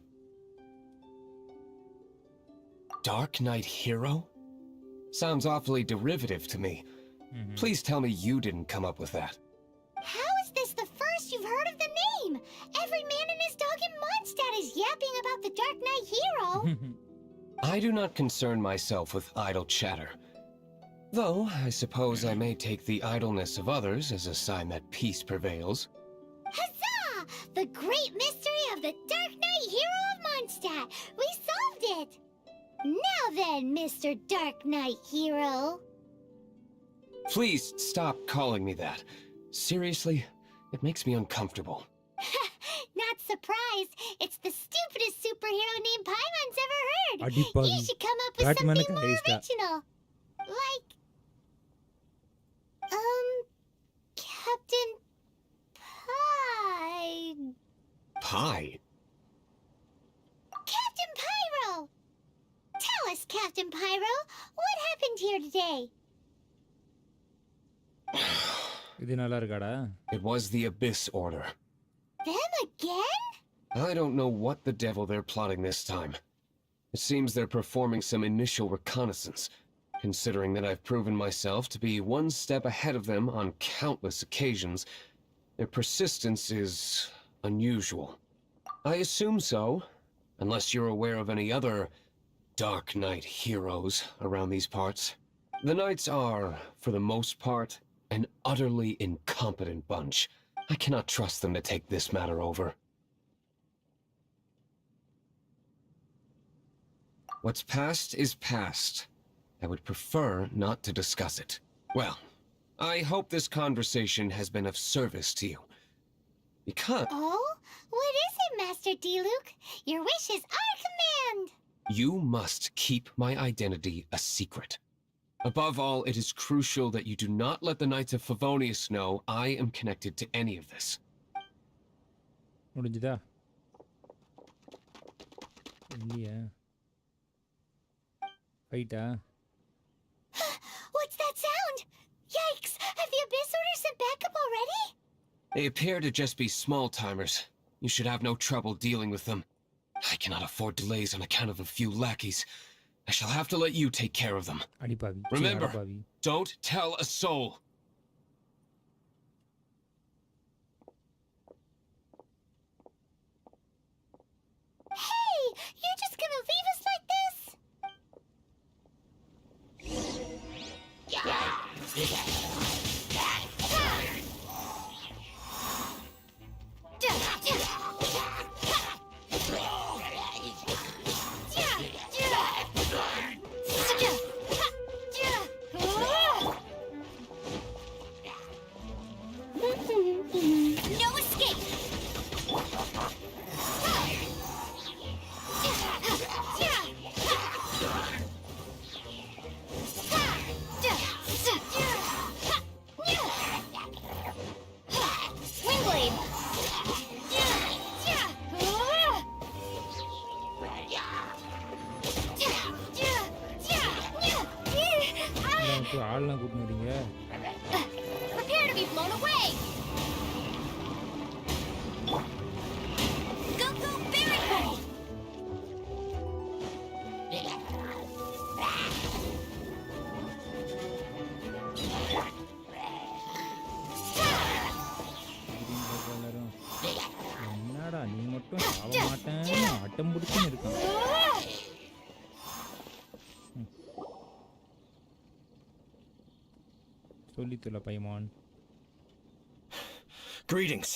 O: Dark Knight hero? Sounds awfully derivative to me. Please tell me you didn't come up with that.
I: How is this the first you've heard of the name? Every man and his dog in Mondstadt is yapping about the Dark Knight hero.
O: I do not concern myself with idle chatter. Though, I suppose I may take the idleness of others as a sign that peace prevails.
I: Huzzah! The great mystery of the Dark Knight hero of Mondstadt! We solved it! Now then, Mr. Dark Knight hero.
O: Please stop calling me that. Seriously, it makes me uncomfortable.
I: Not surprised. It's the stupidest superhero name Paimon's ever heard.
A: Adipavi.
I: You should come up with
A: Batman
I: something more
A: ka
I: original. Like, Captain Pie.
O: Pie?
I: Captain Pyro! Tell us, Captain Pyro, what happened here today?
A: இது நல்லா இருக்காடா.
O: It was the Abyss Order.
I: Them again?
O: I don't know what the devil they're plotting this time. It seems they're performing some initial reconnaissance, considering that I've proven myself to be one step ahead of them on countless occasions. Their persistence is unusual. I assume so, unless you're aware of any other Dark Knight heroes around these parts. The Knights are, for the most part, an utterly incompetent bunch. I cannot trust them to take this matter over. What's past is past. I would prefer not to discuss it. Well, I hope this conversation has been of service to you. Because...
I: Oh? What is it, Master D-Luke? Your wish is our command!
O: You must keep my identity a secret. Above all, it is crucial that you do not let the Knights of Favonius know I am connected to any of this.
A: முடிஞ்சுதா இல்லையா ஃபைட்டா
I: What's that sound? Yikes! Have the Abyss Order sent backup already?
O: They appear to just be small-timers. You should have no trouble dealing with them. I cannot afford delays on account of a few lackeys. I shall have to let you take care of them.
A: அடிபாவி
O: Remember,
A: அடிபாவி
O: don't tell a soul.
I: Hey! You're just gonna leave us like this?
B: No escape! Wingblade!
A: ஆள்லாம் கூட்டின்னு வரீங்க
B: Prepare to be blown away! Go, go, Barracle!
A: என்னடா நீ மட்டும் சாவ மாட்டேன்னு அட்டம் பிடிச்சுன்னு இருக்கான் சொல்லித்துல பைமான்
L: Greetings.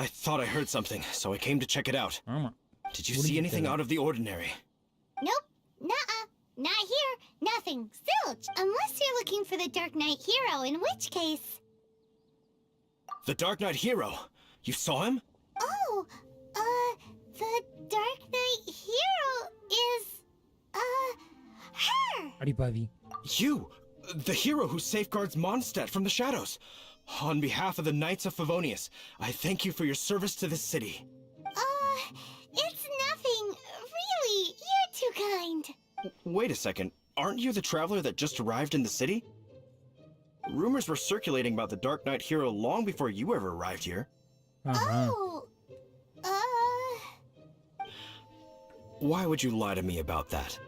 L: I thought I heard something, so I came to check it out.
A: ஆமா
L: Did you see anything out of the ordinary?
I: Nope. Nuh-uh. Not here. Nothing. Zilch. Unless you're looking for the Dark Knight hero, in which case...
L: The Dark Knight hero? You saw him?
I: Oh, the Dark Knight hero is, her!
A: அடிபாவி
L: You! The hero who safeguards Mondstadt from the shadows. On behalf of the Knights of Favonius, I thank you for your service to this city.
I: It's nothing. Really, you're too kind.
L: Wait a second. Aren't you the traveler that just arrived in the city? Rumors were circulating about the Dark Knight hero long before you ever arrived here.
I: Oh,
L: Why would you lie to me about that?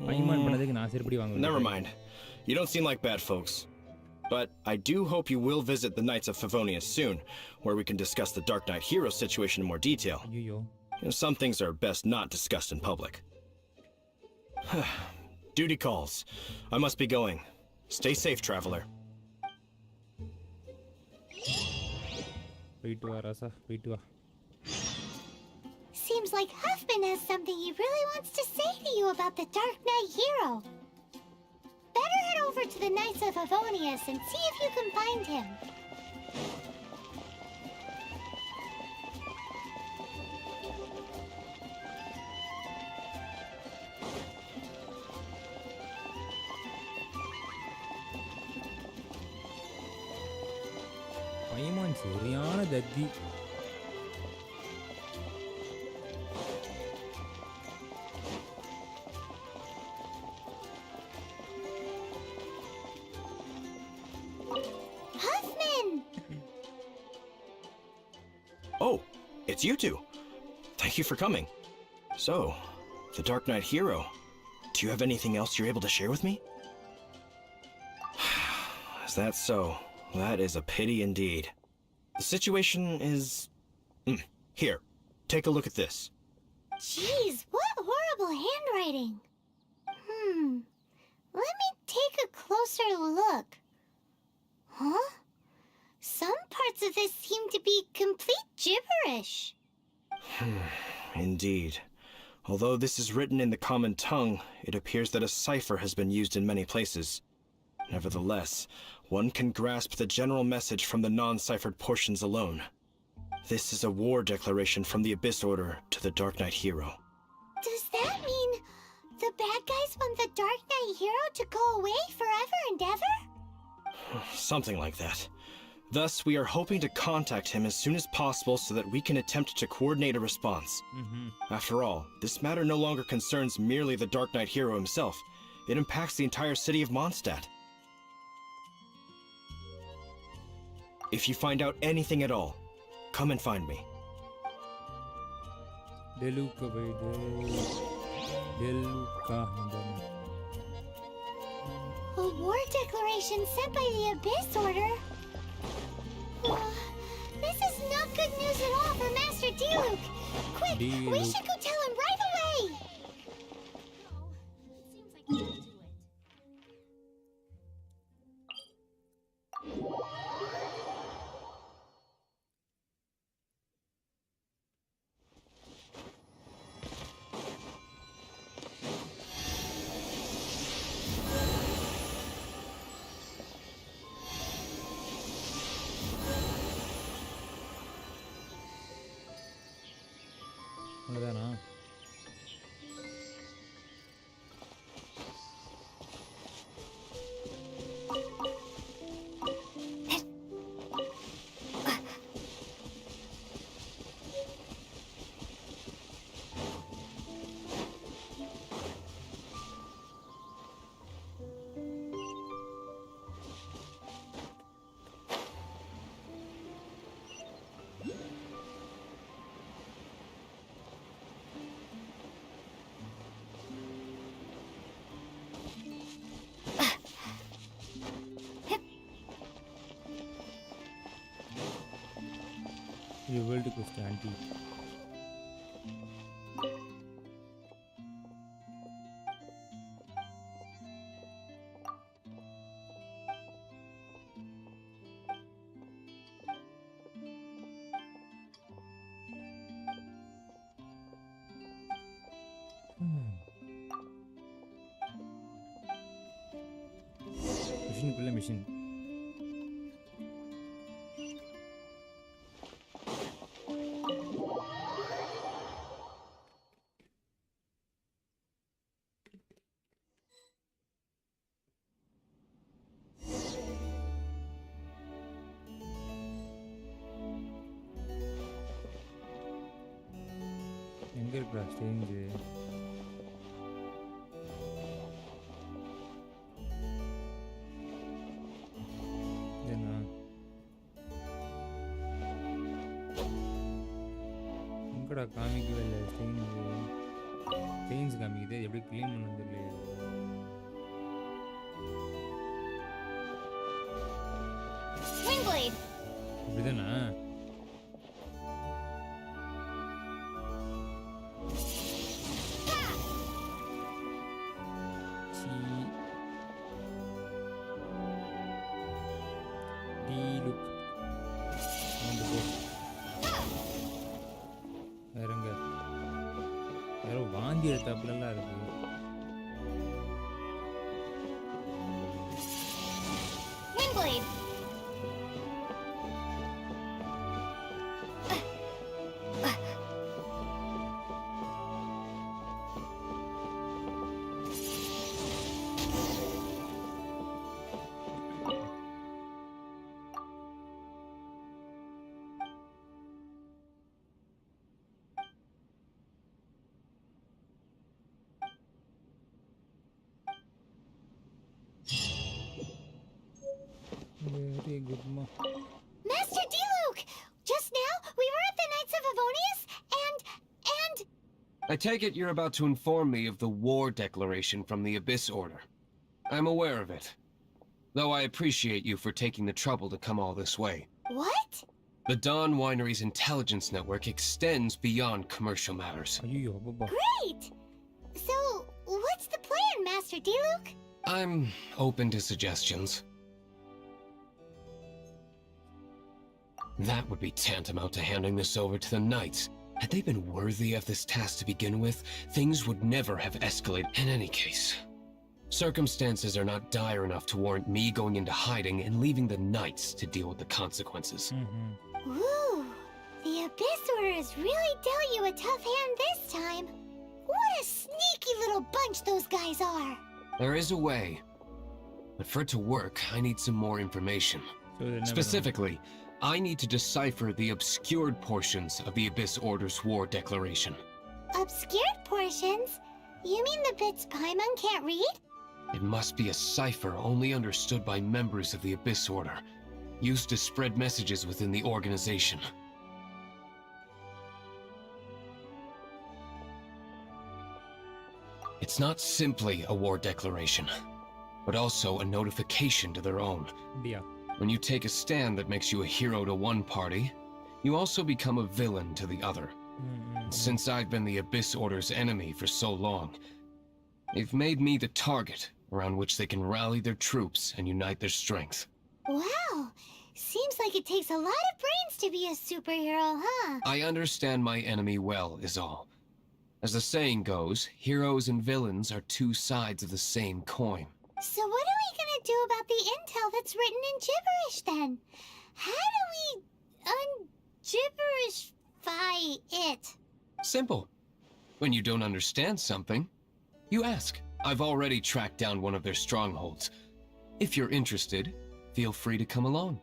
A: பைமான் பண்ணதுக்கு நான் செருப்படி வாங்குவேன்
L: Never mind. You don't seem like bad folks. But I do hope you will visit the Knights of Favonius soon, where we can discuss the Dark Knight hero situation in more detail.
A: ஐயோ
L: Some things are best not discussed in public. Duty calls. I must be going. Stay safe, traveler.
A: போயிட்டு வா ராசா போயிட்டு வா
I: seems like Huffman has something he really wants to say to you about the Dark Knight hero. Better head over to the Knights of Favonius and see if you can find him.
A: பைமான் சரியான தத்தி
L: Oh, it's you two. Thank you for coming. So, the Dark Knight hero. Do you have anything else you're able to share with me? Is that so? That is a pity indeed. The situation is... Here, take a look at this.
I: Jeez, what horrible handwriting. Let me take a closer look. Huh? Some parts of this seem to be complete gibberish.
L: Indeed. Although this is written in the common tongue, it appears that a cipher has been used in many places. Nevertheless, one can grasp the general message from the non-ciphered portions alone. This is a war declaration from the Abyss Order to the Dark Knight Hero.
I: Does that mean the bad guys want the Dark Knight Hero to go away forever and ever?
L: Something like that. Thus, we are hoping to contact him as soon as possible so that we can attempt to coordinate a response. After all, this matter no longer concerns merely the Dark Knight Hero himself. It impacts the entire city of Mondstadt. If you find out anything at all, come and find me.
I: A war declaration sent by the Abyss Order? This is not good news at all for Master Diluc! Quick, we should go tell him right away!
A: அவ்வளோதானா? The world quest anti. Mission. எங்க இருக்குடா ஸ்டேஞ்சு? ஏன்னா எங்கடா காமிக்கவே இல்லை stains காமிக்குது, எப்படி clean பண்ணது இல்லையா? இப்படிதானா? வேறங்க யாரோ வாந்தி எடுத்தாப்புலாம் இருக்கு. Very good, ma.
I: Master Diluc! Just now, we were at the Knights of Avonius, and...
O: I take it you're about to inform me of the war declaration from the Abyss Order. I'm aware of it. Though I appreciate you for taking the trouble to come all this way.
I: What?
O: The Dawn Winery's intelligence network extends beyond commercial matters.
I: Great! So, what's the plan, Master Diluc?
O: I'm open to suggestions. That would be tantamount to handing this over to the Knights. Had they been worthy of this task to begin with, things would never have escalated in any case. Circumstances are not dire enough to warrant me going into hiding and leaving the Knights to deal with the consequences.
I: Ooh, the The Abyss Order has really dealt you a tough hand this time. What a sneaky little bunch those guys are.
O: There is a way. But for it to work, I need some more information. Specifically, I need to decipher the obscured portions of the Abyss Order's war declaration.
I: Obscured portions? You mean the bits Paimon can't read?
O: It must be a cipher only understood by members of the Abyss Order, used to spread messages within the organization. It's not simply a war declaration, but also a notification to their own.
A: Yeah.
O: When you take a stand that makes you a hero to one party, you also become a villain to the other. And since I've been the Abyss Order's enemy for so long, they've made me the target around which they can rally their troops and unite their strength.
I: Wow. Seems like it takes a lot of brains to be a superhero, huh?
O: I understand my enemy well, is all. As the saying goes, heroes and villains are two sides of the same coin.
I: So what are we gonna do about the intel that's written in gibberish then? How do we un-gibberishify it?
O: Simple. When you don't understand something, you ask. I've already tracked down one of their strongholds. If you're interested, feel free to come along.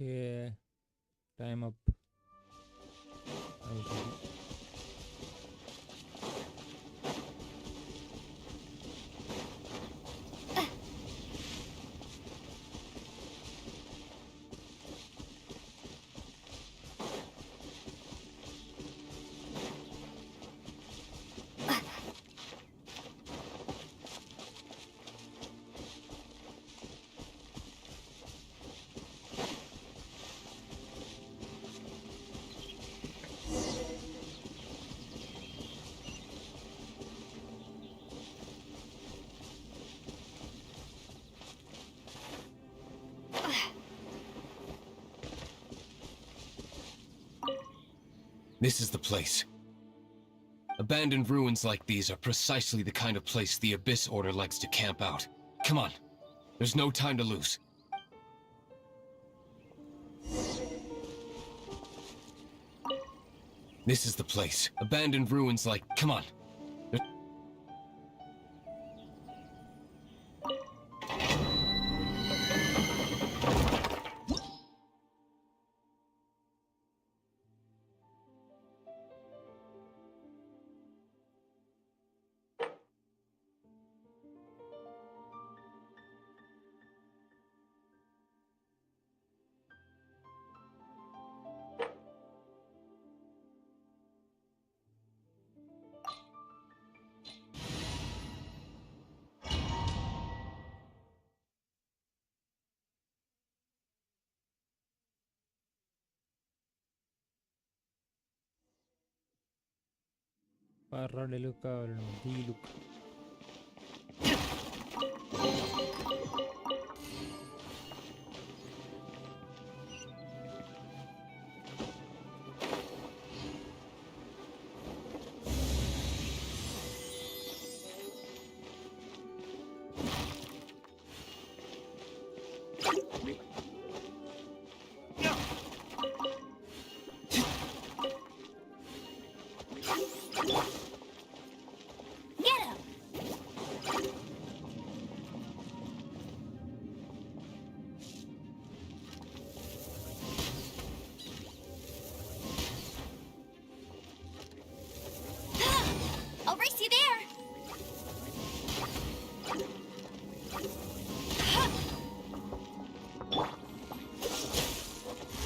A: Okay, time up. This is the place. Abandoned ruins like these are precisely the kind of place the Abyss Order likes to camp out. Come on. There's no time to lose. This is the place. Abandoned ruins like... Come on. Parra de Luca or the look.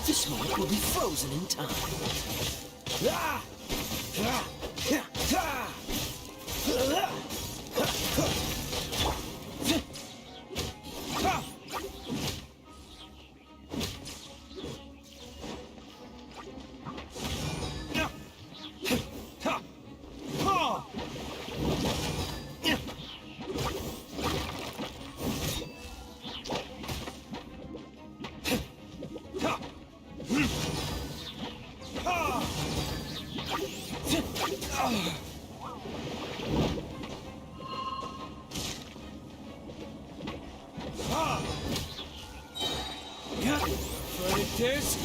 C: This moment will be frozen in time. Ah! Ah! Ah!
P: But it is.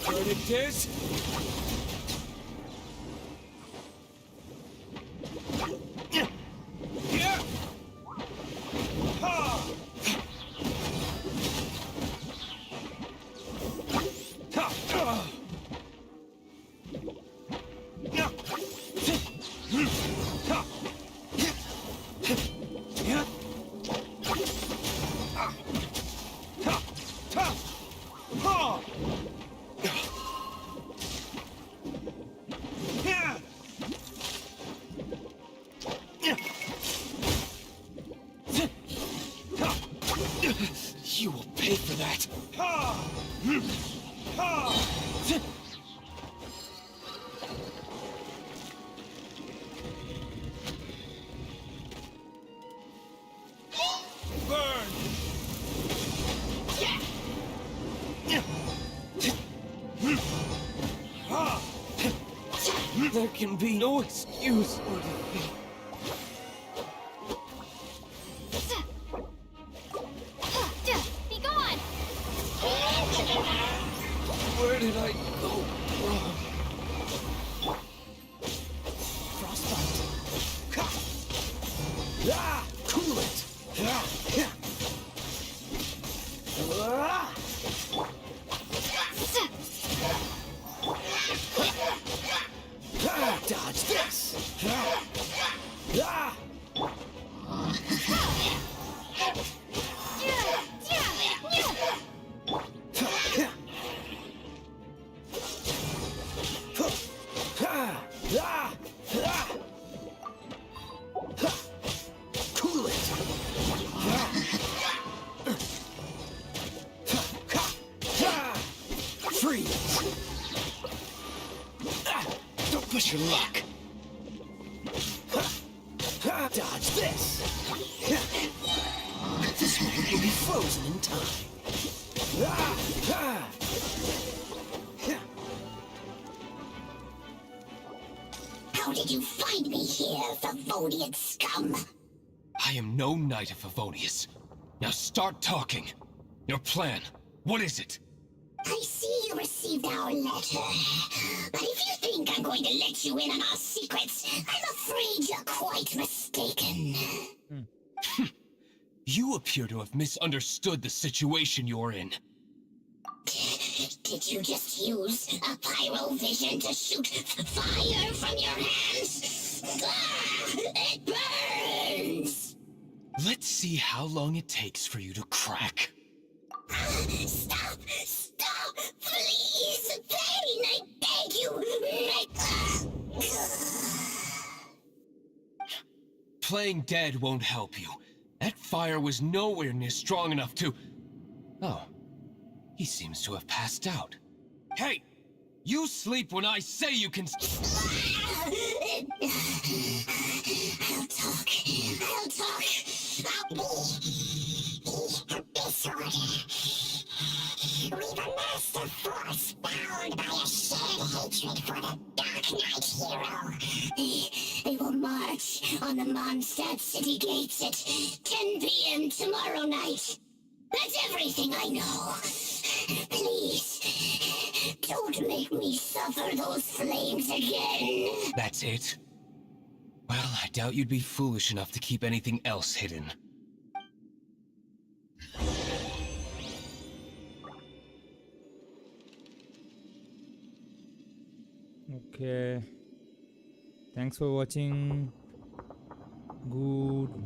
P: But it is. You will pay for that. There can be no excuse for defeat.
B: Be gone!
P: Where did I go wrong?
C: Frostbite. Ah! Cool it! Dodge this! Cool it! Freeze! Don't push your luck! Dodge this! This one will be frozen in time.
I: How did you find me here, Favonian scum?
O: I am no knight of Favonius. Now start talking. Your plan, what is it?
I: I see you received our letter. But if you think I'm going to let you in on our secrets, I'm afraid you're quite mistaken.
P: You appear to have misunderstood the situation you're in.
I: Did you just use a pyrovision to shoot fire from your hands? It burns!
P: Let's see how long it takes for you to crack.
I: Stop! Stop! Please! Pain! I beg you!
P: Playing dead won't help you. That fire was nowhere near strong enough to... Oh. He seems to have passed out. Hey! You sleep when I say you can...
I: I'll talk. Disorder. We've a master force bound by a shared hatred for the Dark Knight hero. They will march on the Mondstadt city gates at 10 p.m. tomorrow night. That's everything I know. Please, don't make me suffer those flames again.
P: That's it? Well, I doubt you'd be foolish enough to keep anything else hidden.
A: Okay. Thanks for watching. Good